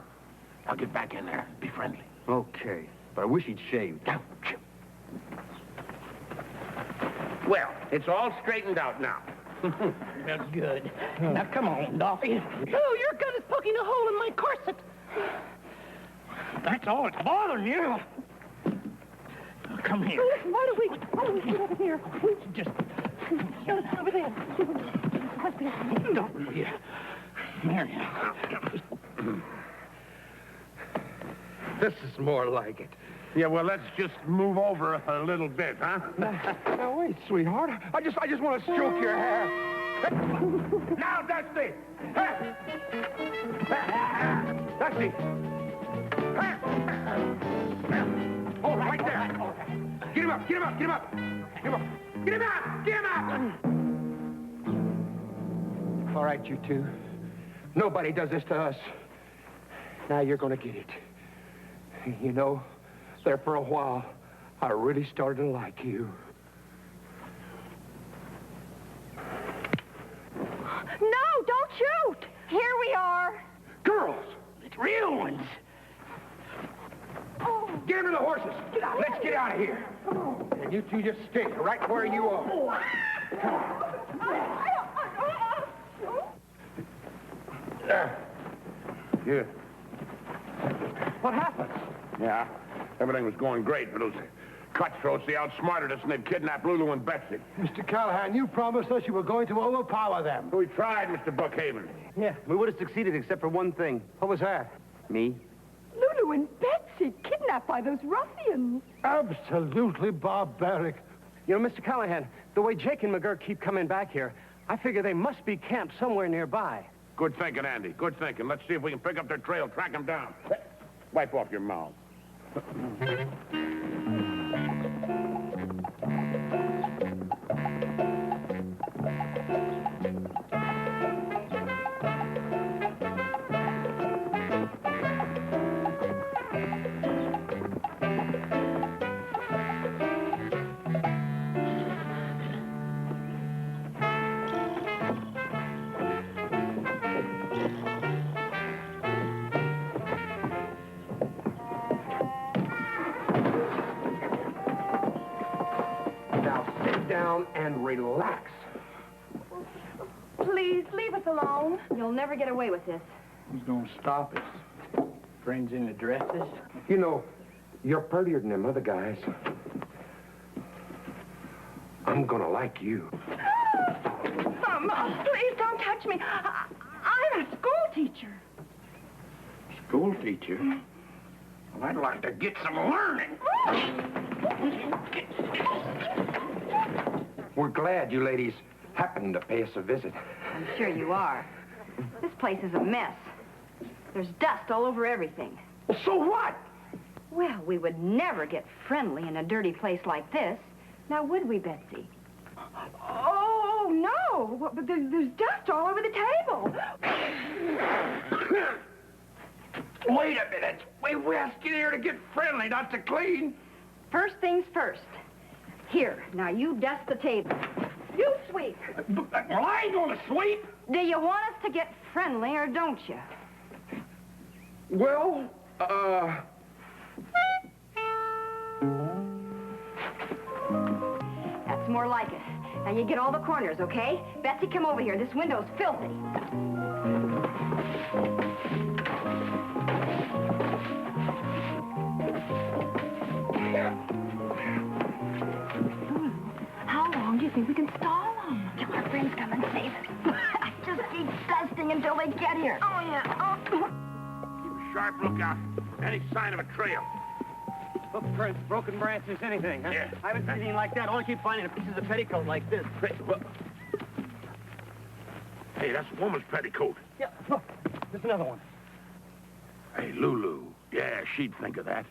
I'll get back in there. Be friendly. Okay, but I wish he'd shaved. Well, it's all straightened out now. That's good. Now, come on, Dolly. Oh, your gun is poking a hole in my corset. That's all that's bothering you. Come here. Why don't we get over here? Just... Over there. Don't you... Marion. This is more like it. Yeah, well, let's just move over a little bit, huh? Now, wait, sweetheart. I just want to stroke your hair. Now, Dusty! Dusty! Oh, right there. Get him up, get him up, get him up. Get him up. Get him up! Get him up! All right, you two. Nobody does this to us. Now you're going to get it. You know, there for a while, I really started to like you. No, don't shoot. Here we are. Girls! It's real ones. Oh. Get him to the horses. Let's get out of here. And you two just stay right where you are. Come on. Here. What happened? Yeah, everything was going great, but those cutthroats, they outsmarted us, and they've kidnapped Lulu and Betsy. Mr. Callahan, you promised us you were going to overpower them. We tried, Mr. Brookhaven. Yeah, we would have succeeded except for one thing. What was that? Me? Lulu and Betsy kidnapped by those ruffians. Absolutely barbaric. You know, Mr. Callahan, the way Jake and McGurk keep coming back here, I figure they must be camped somewhere nearby. Good thinking, Andy. Good thinking. Let's see if we can pick up their trail, track them down. Wipe off your mouth. Down and relax. Please, leave us alone. You'll never get away with this. Who's gonna stop us? Friends in the dresses? You know, you're prettier than them other guys. I'm gonna like you. Mama, please don't touch me. I'm a school teacher. School teacher? Well, I'd like to get some learning. We're glad you ladies happened to pay us a visit. I'm sure you are. This place is a mess. There's dust all over everything. Well, so what? Well, we would never get friendly in a dirty place like this. Now, would we, Betsy? Oh, no. But there's dust all over the table. Wait a minute. We asked you here to get friendly, not to clean. First things first. Here, now you dust the table. You sweep. Well, I ain't gonna sweep. Do you want us to get friendly or don't you? Well, That's more like it. Now you get all the corners, okay? Betsy, come over here. This window's filthy. How long do you think we can stall them? Till our friends come and save us. Just keep dusting until they get here. Oh, yeah. Keep a sharp lookout for any sign of a trail. Footprints, broken branches, anything, huh? Yeah. I haven't seen anything like that. All I keep finding are pieces of petticoat like this. Hey, that's a woman's petticoat. Yeah, look, there's another one. Hey, Lulu. Yeah, she'd think of that.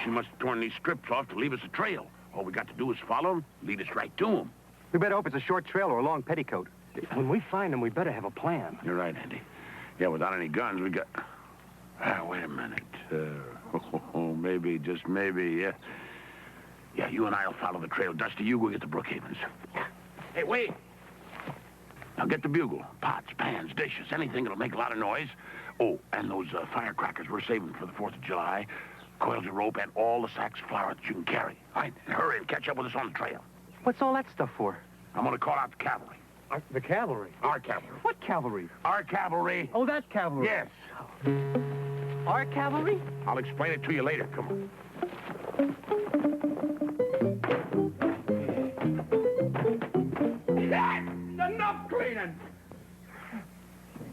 She must have torn these strips off to leave us a trail. All we got to do is follow them, lead us right to them. We better hope it's a short trail or a long petticoat. When we find them, we better have a plan. You're right, Andy. Yeah, without any guns, we got... wait a minute. Maybe, just maybe, yeah, you and I'll follow the trail. Dusty, you go get the Brookhavens. Hey, wait. Now get the bugle. Pots, pans, dishes, anything that'll make a lot of noise. Oh, and those firecrackers we're saving for the 4th of July. Coils of rope and all the sacks of flour that you can carry. All right, and hurry and catch up with us on the trail. What's all that stuff for? I'm going to call out the cavalry. The cavalry? Our cavalry. What cavalry? Our cavalry. Oh, that cavalry. Yes. Our cavalry? I'll explain it to you later. Come on. That's enough cleaning.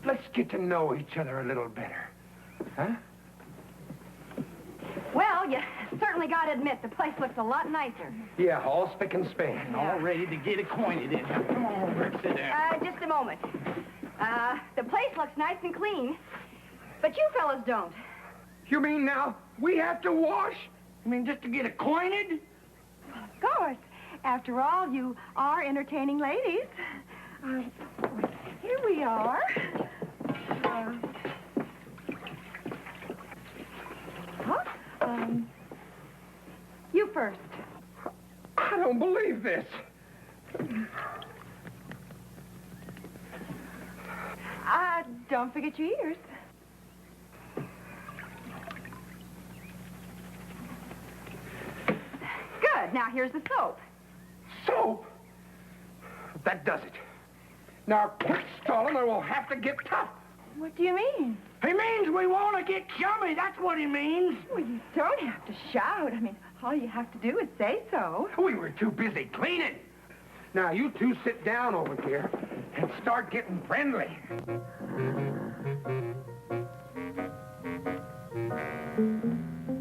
Let's get to know each other a little better. Huh? Well, you certainly got to admit, the place looks a lot nicer. Yeah, all spick and span. All ready to get acquainted. Come on over and sit down. Just a moment. The place looks nice and clean, but you fellas don't. You mean now we have to wash? You mean just to get acquainted? Of course. After all, you are entertaining ladies. Here we are. You first. I don't believe this. Don't forget your ears. Good. Now, here's the soap. Soap? That does it. Now, quit stalling or we'll have to get tough. What do you mean? He means we want to get chummy. That's what he means. Well, you don't have to shout. I mean, all you have to do is say so. We were too busy cleaning. Now, you two sit down over here and start getting friendly.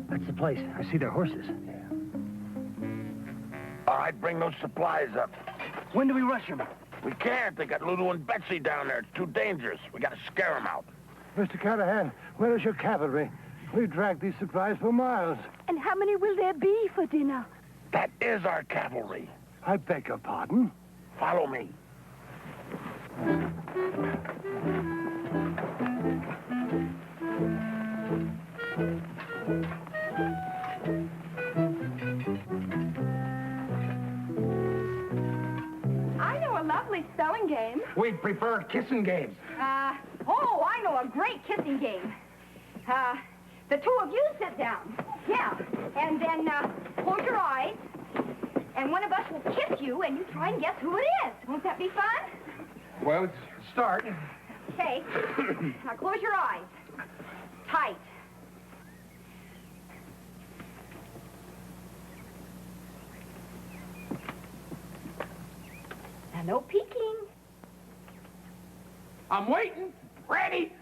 That's the place. I see their horses. All right, bring those supplies up. When do we rush them? We can't. They got Lulu and Betsy down there. It's too dangerous. We got to scare them out. Mr. Callahan, where is your cavalry? We dragged these supplies for miles. And how many will there be for dinner? That is our cavalry. I beg your pardon? Follow me. I know a lovely spelling game. We'd prefer kissing games. I know a great kissing game. The two of you sit down. Yeah. And then, close your eyes. And one of us will kiss you, and you try and guess who it is. Won't that be fun? Well, start. Okay. Now, close your eyes. Tight. Now, no peeking. I'm waiting. Ready?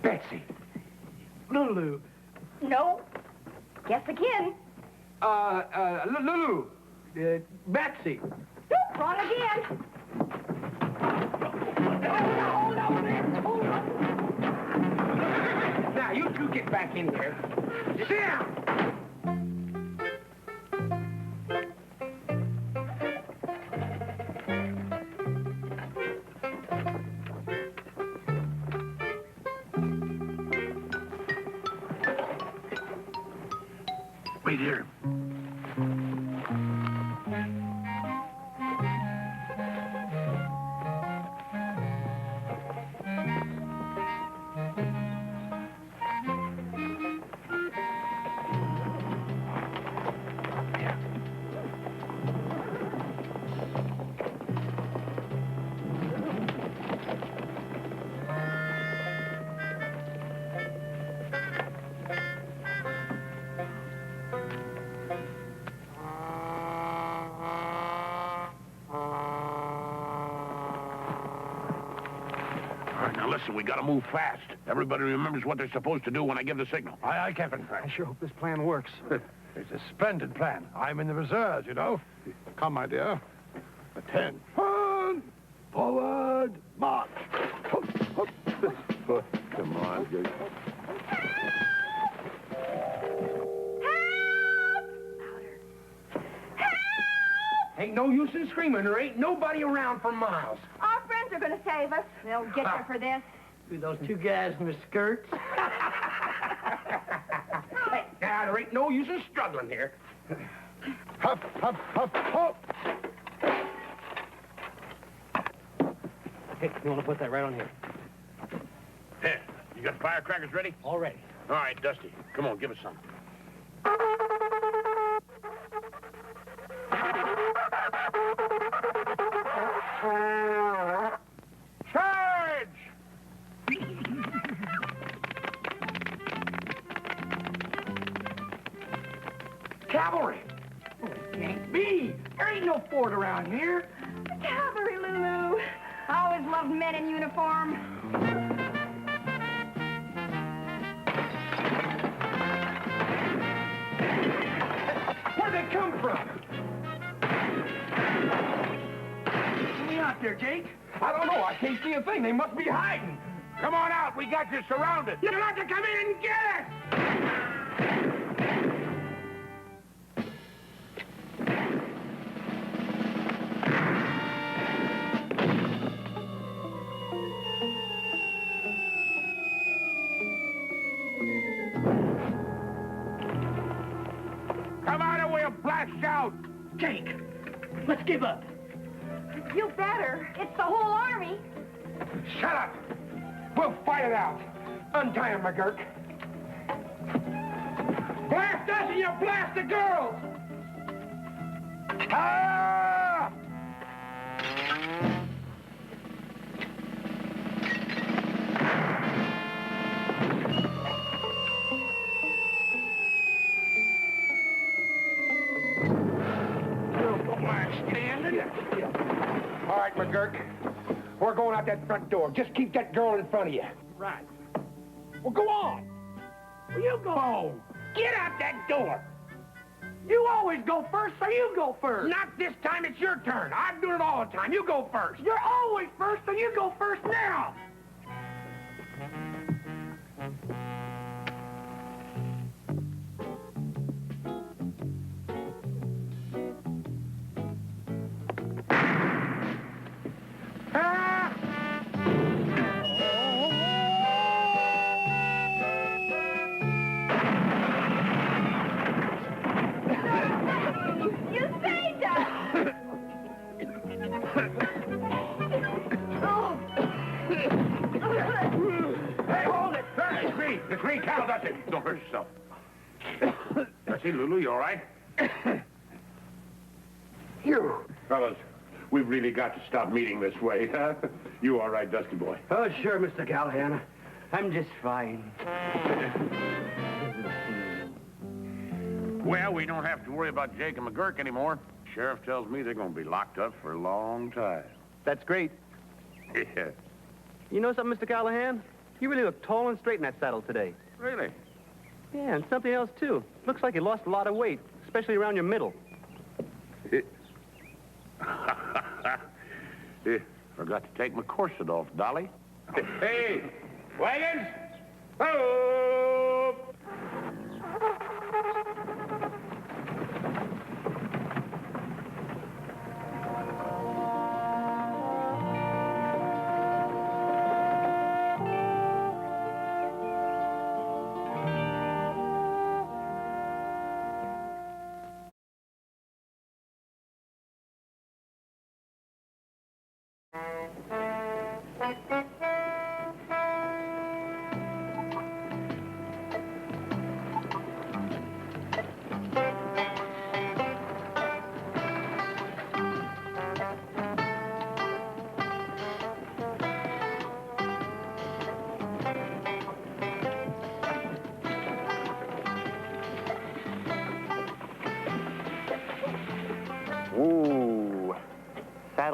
Betsy. Lulu. No. Guess again. Lulu. Betsy. Nope, wrong again. Now, you two get back in here. Sit down. me, dear. Now listen, we gotta move fast. Everybody remembers what they're supposed to do when I give the signal. Aye, Captain Frank. I sure hope this plan works. It's a splendid plan. I'm in the reserves, you know. Come, my dear. 10. Forward, march. Come on, Jake. Ain't no use in screaming. There ain't nobody around for miles. Our friends are going to save us. They'll get you for this. Those two guys in the skirts. Hey, now, there ain't no use in struggling here. Hup, hup, hup, hup. Hey, you want to put that right on here? Here, you got firecrackers ready? All ready. All right, Dusty. Come on, give us some. Charge! Cavalry! Oh, it can't be. There ain't no fort around here. Cavalry, Lulu. I always loved men in uniform. Where'd they come from? Get me out there, Jake. I don't know. I can't see a thing. They must be hiding. Come on out. We got you surrounded. You'll have to come in and get us! Come on or we'll blast out. Jake, let's give up. You better. It's the whole army. Shut up! We'll fight it out. Untie him, McGurk. Blast us and you'll blast the girls! Ah! All right, McGurk. We're going out that front door. Just keep that girl in front of you. Right. Well, go on. Well, you go. Get out that door. You always go first, so you go first. Not this time. It's your turn. I'm doing it all the time. You go first. You're always first, so you go first now. You saved us. Oh. Hey, hold it. It's me, Cal Dusty. Don't hurt yourself. Dusty, Lulu, you all right? You. Fellas, we've really got to stop meeting this way, huh? You all right, Dusty boy? Oh, sure, Mr. Callahan. I'm just fine. Well, we don't have to worry about Jake and McGurk anymore. Sheriff tells me they're going to be locked up for a long time. That's great. Yeah. You know something, Mr. Callahan? You really look tall and straight in that saddle today. Really? Yeah, and something else, too. Looks like you lost a lot of weight, especially around your middle. Yeah, forgot to take my corset off, Dolly. Hey, wagons! Oh!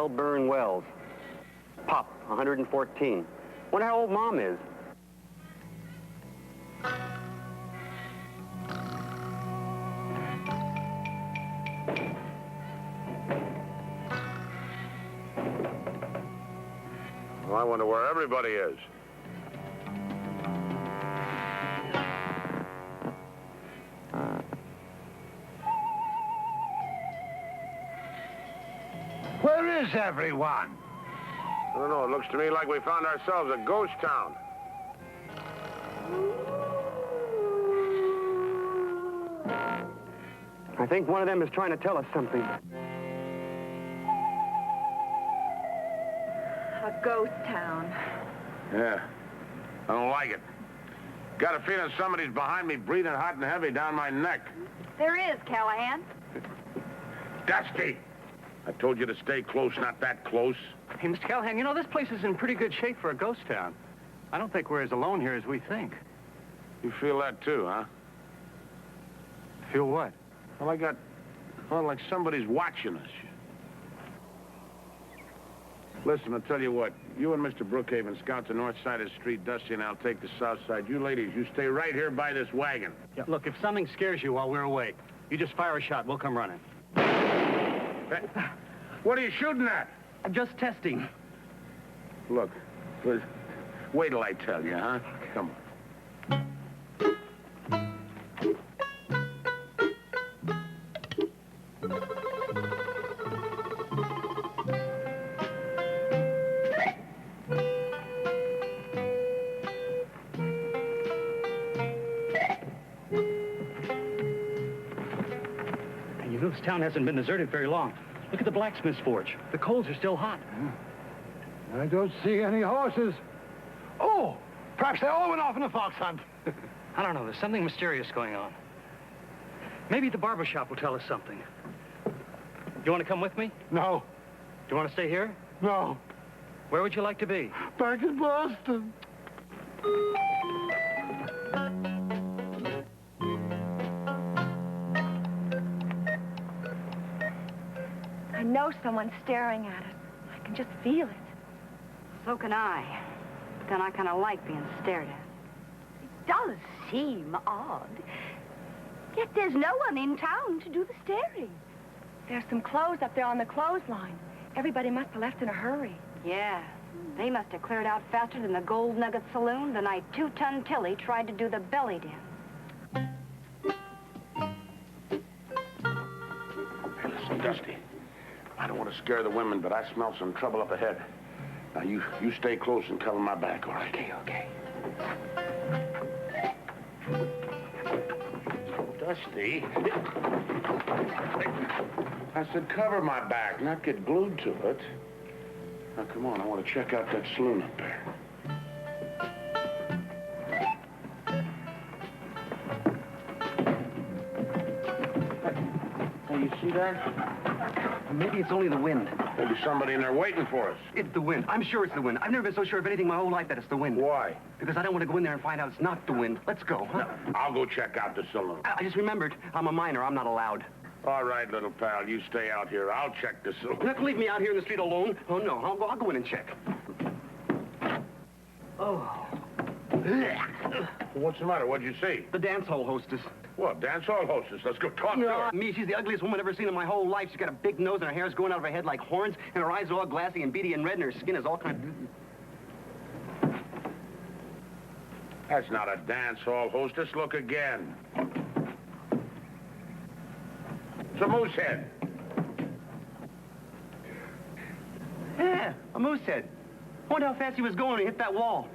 Cattle burn wells. Pop, 114. Wonder how old Mom is. Well, I wonder where everybody is. Where is everyone? I don't know. It looks to me like we found ourselves a ghost town. I think one of them is trying to tell us something. A ghost town. Yeah. I don't like it. Got a feeling somebody's behind me breathing hot and heavy down my neck. There is, Callahan. Dusty! I told you to stay close, not that close. Hey, Mr. Callahan, you know, this place is in pretty good shape for a ghost town. I don't think we're as alone here as we think. You feel that too, huh? Feel what? Well, like somebody's watching us. Listen, I'll tell you what. You and Mr. Brookhaven scout the north side of the street. Dusty and I'll take the south side. You ladies, you stay right here by this wagon. Yeah, look, if something scares you while we're away, you just fire a shot. We'll come running. Hey, what are you shooting at? I'm just testing. Look, wait till I tell you, huh? Come on. This town hasn't been deserted very long. Look at the blacksmith's forge. The coals are still hot. I don't see any horses. Oh, perhaps they all went off on a fox hunt. I don't know. There's something mysterious going on. Maybe the barber shop will tell us something. You want to come with me? No. Do you want to stay here? No. Where would you like to be? Back in Boston. I know someone's staring at us. I can just feel it. So can I. But then I kind of like being stared at. It does seem odd. Yet there's no one in town to do the staring. There's some clothes up there on the clothesline. Everybody must have left in a hurry. Yeah. They must have cleared out faster than the Gold Nugget Saloon the night 2-Ton Tilly tried to do the belly dance. Hey, listen, Dusty. I don't want to scare the women, but I smell some trouble up ahead. Now, you stay close and cover my back, all right? Okay. Dusty. I said cover my back, not get glued to it. Now, come on, I want to check out that saloon up there. Hey, you see that? Maybe it's only the wind. Maybe somebody in there waiting for us. It's the wind. I'm sure it's the wind. I've never been so sure of anything my whole life that it's the wind. Why? Because I don't want to go in there and find out it's not the wind. Let's go, huh? No, I'll go check out the saloon. I just remembered, I'm a minor. I'm not allowed. All right, little pal, you stay out here. I'll check the saloon. You're not going to leave me out here in the street alone? Oh, no. I'll go in and check. Oh. What's the matter? What'd you see? The dance hall hostess. What, dance hall hostess? Let's go talk to her. Me, she's the ugliest woman I've ever seen in my whole life. She's got a big nose and her hair's going out of her head like horns, and her eyes are all glassy and beady and red, and her skin is all kind of... That's not a dance hall hostess. Look again. It's a moose head. Yeah, a moose head. I wonder how fast he was going when he hit that wall.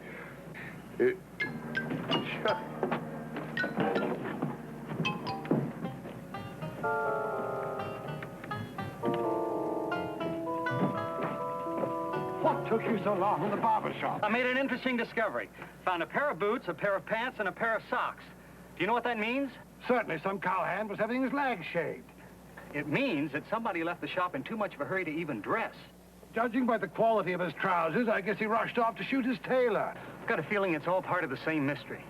What took you so long in the barber shop? I made an interesting discovery. Found a pair of boots, a pair of pants, and a pair of socks. Do you know what that means? Certainly some cowhand was having his legs shaved. It means that somebody left the shop in too much of a hurry to even dress. Judging by the quality of his trousers, I guess he rushed off to shoot his tailor. I've got a feeling it's all part of the same mystery.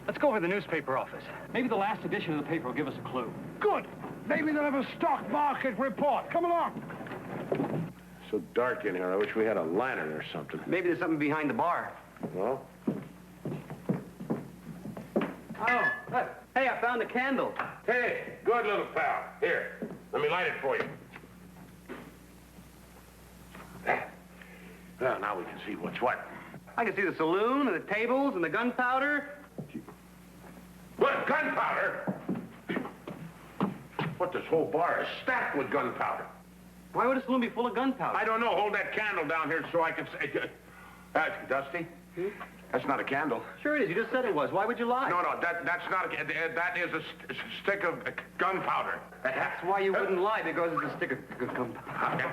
Let's go over to the newspaper office. Maybe the last edition of the paper will give us a clue. Good. Maybe they'll have a stock market report. Come along. So dark in here. I wish we had a lantern or something. Maybe there's something behind the bar. Well? Oh, look. Hey, I found a candle. Hey, good little pal. Here, let me light it for you. Well, now we can see what's what. I can see the saloon and the tables and the gunpowder. What, gunpowder? What, this whole bar is stacked with gunpowder. Why would a saloon be full of gunpowder? I don't know. Hold that candle down here so I can say... Dusty? That's not a candle. Sure it is. You just said it was. Why would you lie? No, that's not a... That is a stick of gunpowder. That's why you wouldn't lie, because it's a stick of gunpowder.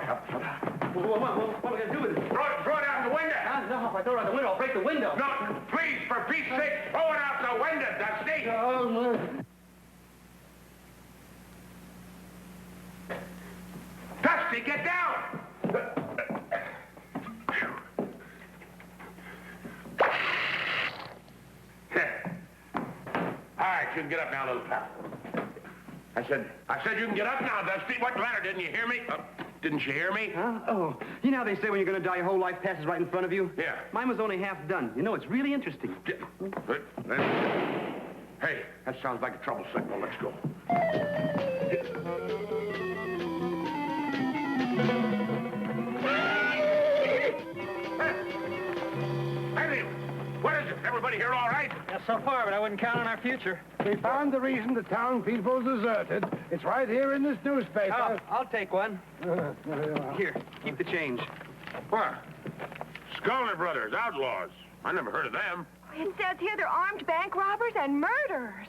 What are we going to do with it? Throw it out the window. No, if I throw it out the window, I'll break the window. No, please, for Pete's sake, throw it out the window, Dusty. Dusty, get down! All right, you can get up now, little pal. I said you can get up now, Dusty. What matter? Didn't you hear me? Didn't you hear me? Huh? Oh, you know how they say when you're going to die, your whole life passes right in front of you? Yeah. Mine was only half done. You know, it's really interesting. Hey, that sounds like a trouble signal. Let's go. Hey, what is it? Everybody here all right? Yeah, so far, but I wouldn't count on our future. We found the reason the town people deserted. It's right here in this newspaper. Oh, I'll take one. Here, keep the change. What? Scully Brothers, outlaws. I never heard of them. It says here they're armed bank robbers and murderers.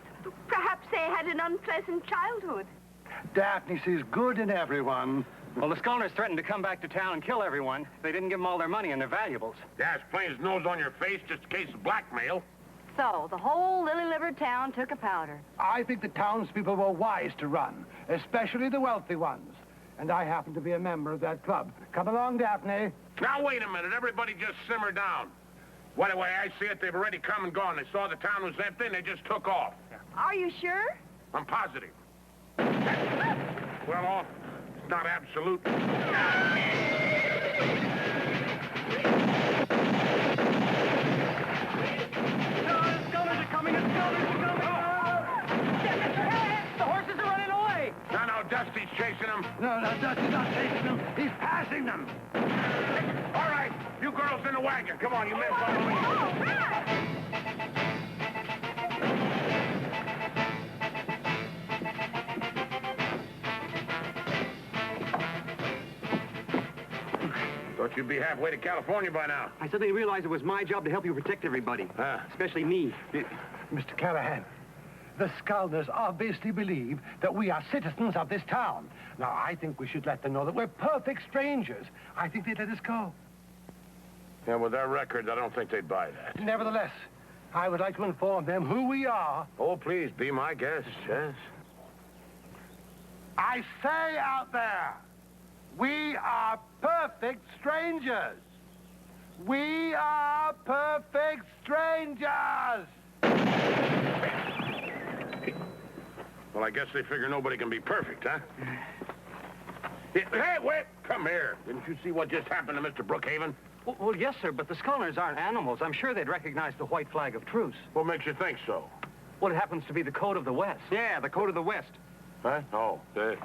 Perhaps they had an unpleasant childhood. Daphne sees good in everyone. Well, the Sculners threatened to come back to town and kill everyone. They didn't give them all their money and their valuables. Yeah, it's plain as nose on your face, just in case of blackmail. So, the whole lily-livered town took a powder. I think the townspeople were wise to run, especially the wealthy ones. And I happen to be a member of that club. Come along, Daphne. Now, wait a minute. Everybody just simmer down. Well, the way I see it, they've already come and gone. They saw the town was empty, and they just took off. Are you sure? I'm positive. Well, it's not absolute. Dusty's chasing them. No, Dusty's not chasing them. He's passing them. All right, you girls in the wagon. Come on, you men follow me. All right. Thought you'd be halfway to California by now. I suddenly realized it was my job to help you protect everybody. Especially me. Mr. Callahan, the Sculners obviously believe that we are citizens of this town. Now, I think we should let them know that we're perfect strangers. I think they'd let us go. Yeah, with their records, I don't think they'd buy that. Nevertheless, I would like to inform them who we are. Oh, please, be my guest, yes. I say out there, we are perfect strangers. We are perfect strangers. Well, I guess they figure nobody can be perfect, huh? Hey, wait! Come here. Didn't you see what just happened to Mr. Brookhaven? Well, yes, sir, but the Sculners aren't animals. I'm sure they'd recognize the white flag of truce. What makes you think so? Well, it happens to be the code of the West. Yeah, the code of the West. Huh? Oh, there.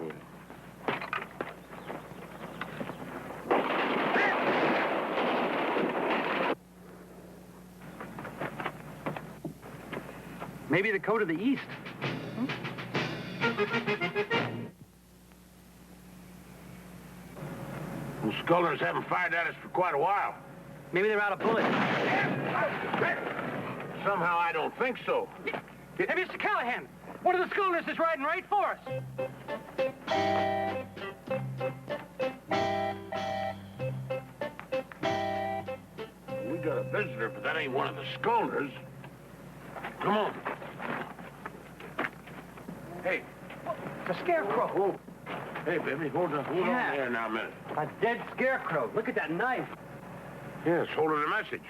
Maybe the code of the East. The Sculners haven't fired at us for quite a while. Maybe they're out of bullets. Somehow I don't think so. Hey, Mr. Callahan, one of the Sculners is riding right for us. We got a visitor, but that ain't one of the Sculners. Come on. Hey. It's a scarecrow. Oh. Hey, baby, hold on there now a minute. A dead scarecrow. Look at that knife. Yes, hold it a message.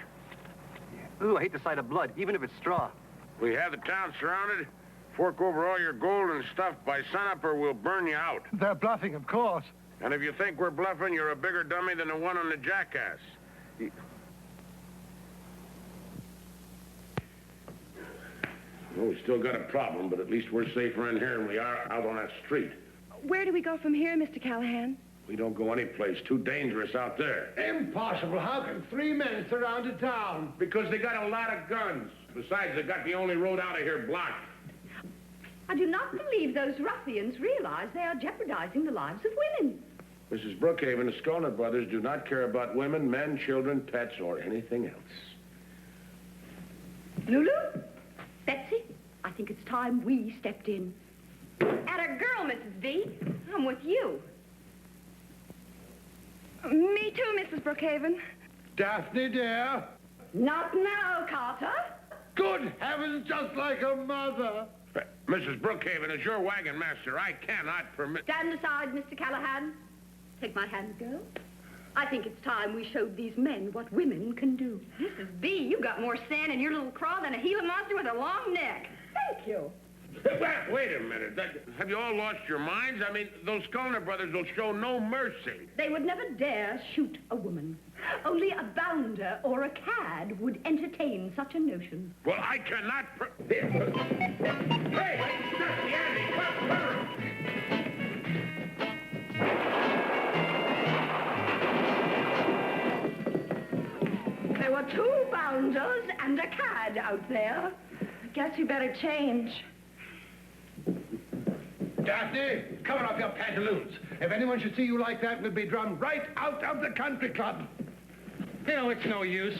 Ooh, I hate the sight of blood, even if it's straw. We have the town surrounded. Fork over all your gold and stuff by sunup or we'll burn you out. They're bluffing, of course. And if you think we're bluffing, you're a bigger dummy than the one on the jackass. Well, we still got a problem, but at least we're safer in here than we are out on that street. Where do we go from here, Mr. Callahan? We don't go any place. Too dangerous out there. Impossible. How can 3 men surround a town? Because they got a lot of guns. Besides, they got the only road out of here blocked. I do not believe those ruffians realize they are jeopardizing the lives of women. Mrs. Brookhaven, the Skolner brothers do not care about women, men, children, pets, or anything else. Lulu? Betsy? I think it's time we stepped in. Atta girl, Mrs. V. I'm with you. Me too, Mrs. Brookhaven. Daphne, dear. Not now, Carter. Good heavens, just like a mother. Mrs. Brookhaven, as your wagon master, I cannot permit... Stand aside, Mr. Callahan. Take my hand, girl. I think it's time we showed these men what women can do. Mrs. B, you got more sand in your little craw than a Gila monster with a long neck. Thank you. Wait a minute. Have you all lost your minds? I mean, those Skolner brothers will show no mercy. They would never dare shoot a woman. Only a bounder or a cad would entertain such a notion. Well, I cannot... Hey! Dusty Andy, come! There were 2 bounders and a cad out there. I guess you better change. Daphne, cover up your pantaloons. If anyone should see you like that, we'll be drummed right out of the country club. You know, it's no use.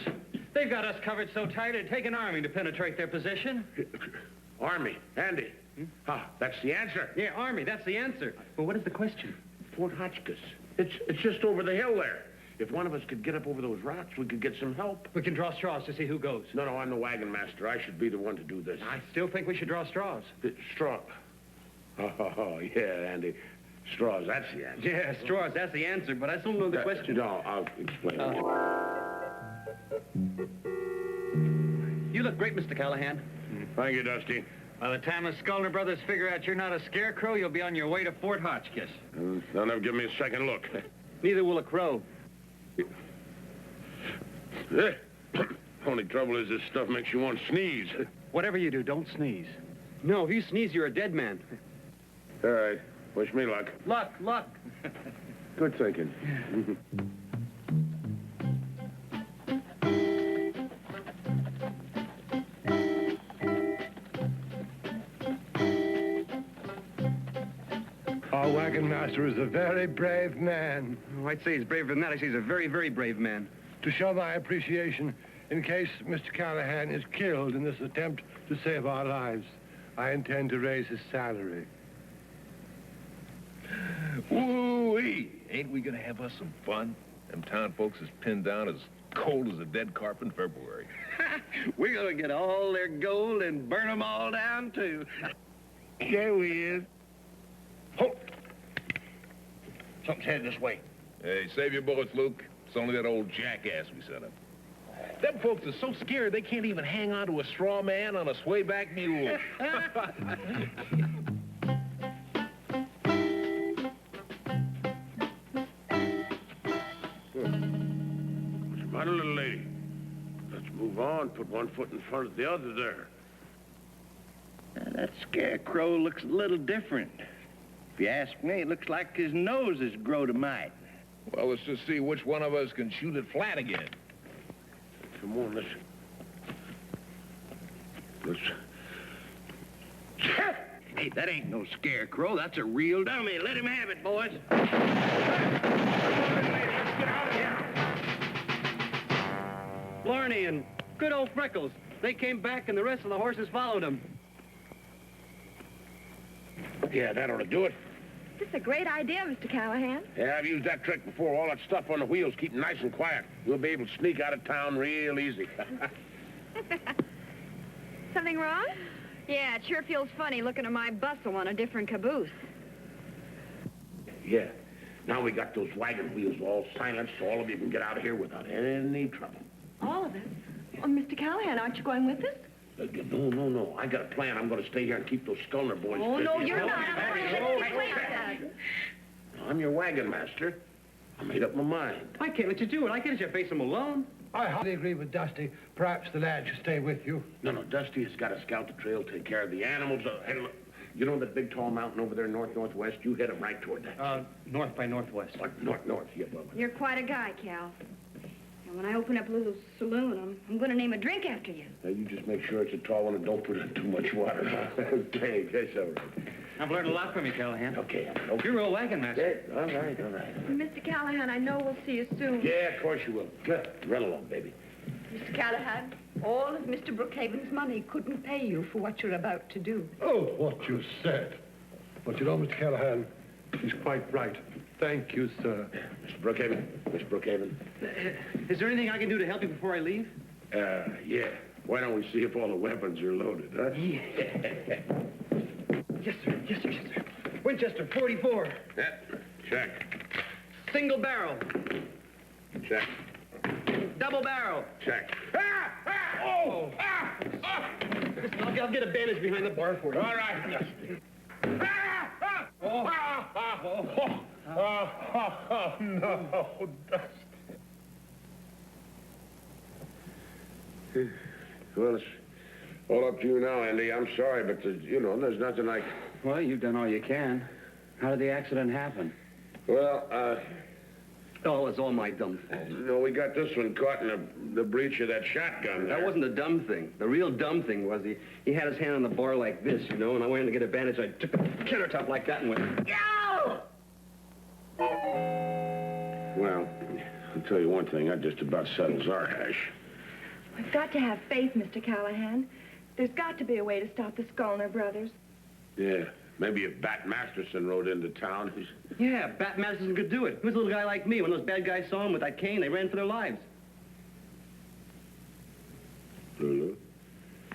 They've got us covered so tight it'd take an army to penetrate their position. Army, Andy. That's the answer. Yeah, army, that's the answer. Well, what is the question? Fort Hotchkiss. It's just over the hill there. If one of us could get up over those rocks, we could get some help. We can draw straws to see who goes. No, I'm the wagon master. I should be the one to do this. I still think we should draw straws. Straw. Oh, yeah, Andy. Straws, that's the answer. Yeah, straws, that's the answer, but I still don't know the question. No, I'll explain it. You look great, Mr. Callahan. Thank you, Dusty. By the time the Skolner brothers figure out you're not a scarecrow, you'll be on your way to Fort Hotchkiss. They'll never give me a second look. Neither will a crow. Only trouble is this stuff makes you want to sneeze. Whatever you do, don't sneeze. No, if you sneeze, you're a dead man. All right. Wish me luck. Luck. Good thinking. Our wagon master is a very brave man. Oh, I'd say he's braver than that. I'd say he's a very, very brave man. To show my appreciation, in case Mr. Callahan is killed in this attempt to save our lives, I intend to raise his salary. Woo-wee! Ain't we gonna have us some fun? Them town folks is pinned down as cold as a dead carp in February. We're gonna get all their gold and burn them all down, too. There we is. Halt! Something's headed this way. Hey, save your bullets, Luke. It's only that old jackass we sent up. Them folks are so scared they can't even hang on to a straw man on a swayback mule. What's the matter, little lady? Let's move on. Put one foot in front of the other there. That scarecrow looks a little different. If you ask me, it looks like his nose has grown a mite. Well, let's just see which one of us can shoot it flat again. Come on, listen. Hey, that ain't no scarecrow. That's a real dummy. Let him have it, boys. Blarney and good old Freckles. They came back and the rest of the horses followed them. Yeah, that ought to do it. This is a great idea, Mr. Callahan. Yeah, I've used that trick before. All that stuff on the wheels, keep nice and quiet. We'll be able to sneak out of town real easy. Something wrong? Yeah, it sure feels funny looking at my bustle on a different caboose. Yeah. Now we got those wagon wheels all silenced so all of you can get out of here without any trouble. All of us? Oh, Mr. Callahan, aren't you going with us? No. I got a plan. I'm going to stay here and keep those Skolner boys Oh, busy. no, you're not. I'm going to Shh. I'm your wagon master. I made up my mind. I can't let you do it. I can't let you face him alone. I hardly agree with Dusty. Perhaps the lad should stay with you. No, Dusty has got to scout the trail, take care of the animals. And look, you know that big tall mountain over there, northwest? You head him right toward that. North by northwest. What? North, yeah, well. You're quite a guy, Cal. And when I open up a little saloon, I'm going to name a drink after you. Now, you just make sure it's a tall one and don't put in too much water. Okay, that's all right. I've learned a lot from you, Callahan. Okay. You're a real wagon master. Yeah, all right. Mr. Callahan, I know we'll see you soon. Yeah, of course you will. Good. Run along, baby. Mr. Callahan, all of Mr. Brookhaven's money couldn't pay you for what you're about to do. Oh, what you said. But you know, Mr. Callahan, he's quite right. Thank you, sir. Mr. Brookhaven. Mr. Brookhaven. Is there anything I can do to help you before I leave? Yeah. Why don't we see if all the weapons are loaded, huh? Yeah. Yes, sir. Winchester, 44. Yeah. Check. Single barrel. Check. Double barrel. Check. Listen, I'll get a bandage behind the bar for you. All right, Dusty. No, Dusty. Well, it's all up to you now, Andy. I'm sorry, but, there's nothing like... Well, you've done all you can. How did the accident happen? Well, Oh, it's all my dumb fault. we got this one caught in the breech of that shotgun there. That wasn't the dumb thing. The real dumb thing was he had his hand on the bar like this, and I went in to get a bandage. I took the countertop like that and went, yow! Well, I'll tell you one thing. That just about settles our hash. We've got to have faith, Mr. Callahan. There's got to be a way to stop the Skolner brothers. Yeah. Maybe if Bat Masterson rode into town, Yeah, Bat Masterson could do it. He was a little guy like me. When those bad guys saw him with that cane, they ran for their lives. Lulu?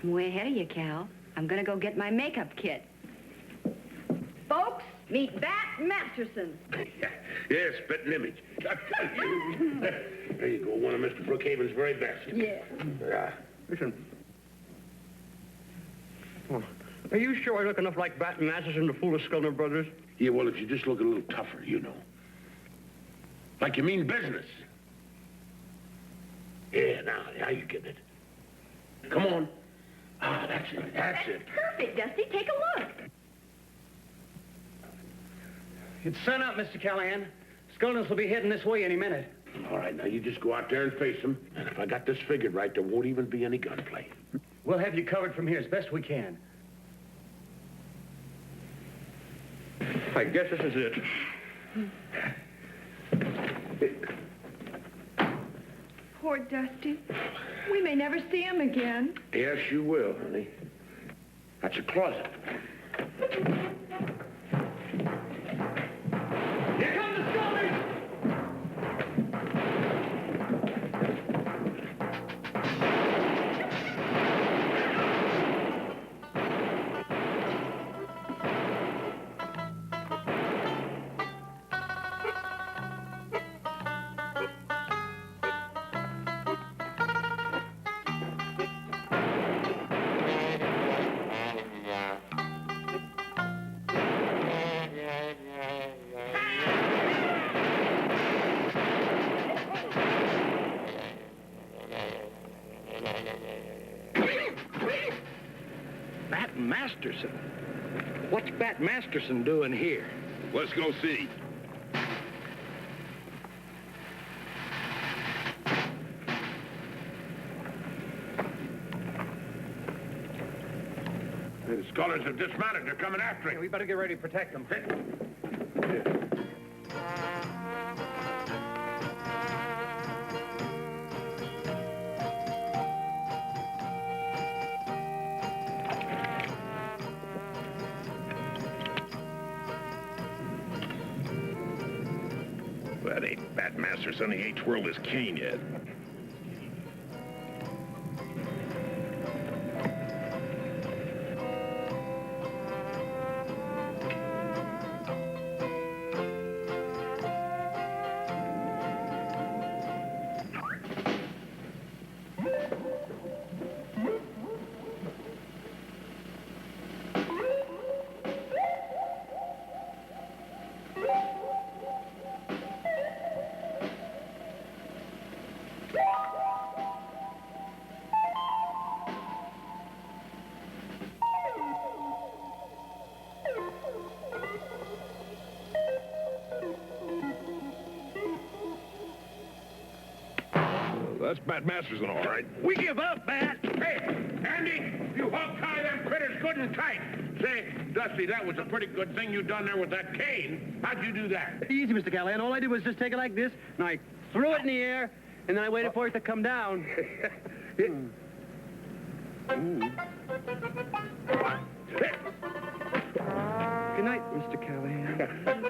I'm way ahead of you, Cal. I'm going to go get my makeup kit. Folks, meet Bat Masterson. Yeah, spitting image. There you go, one of Mr. Brookhaven's very best. Yeah. Listen. Are you sure I look enough like Bat Masterson to fool the Skolner brothers? Yeah, well, if you just look a little tougher, Like you mean business. Yeah, now you get it. Come on. Ah, that's it. That's it. Perfect, Dusty. Take a look. It's sun up, Mr. Callahan. Skolners will be heading this way any minute. All right, now you just go out there and face them. And if I got this figured right, there won't even be any gunplay. We'll have you covered from here as best we can. I guess this is it. Poor Dusty. We may never see him again. Yes, you will, honey. That's a closet. Here come the Skolners! Bat Masterson? What's Bat Masterson doing here? Let's go see. The scholars have dismounted. They're coming after him. We better get ready to protect them. That ain't Bat Masterson. He ain't twirled his cane yet. That's Bat Masterson, all right. We give up, Bat. Hey, Andy, you hog-tie them critters good and tight. Say, Dusty, that was a pretty good thing you done there with that cane. How'd you do that? Easy, Mr. Callahan. All I did was just take it like this, and I threw it in the air, and then I waited for it to come down. Good night, Mr. Callahan.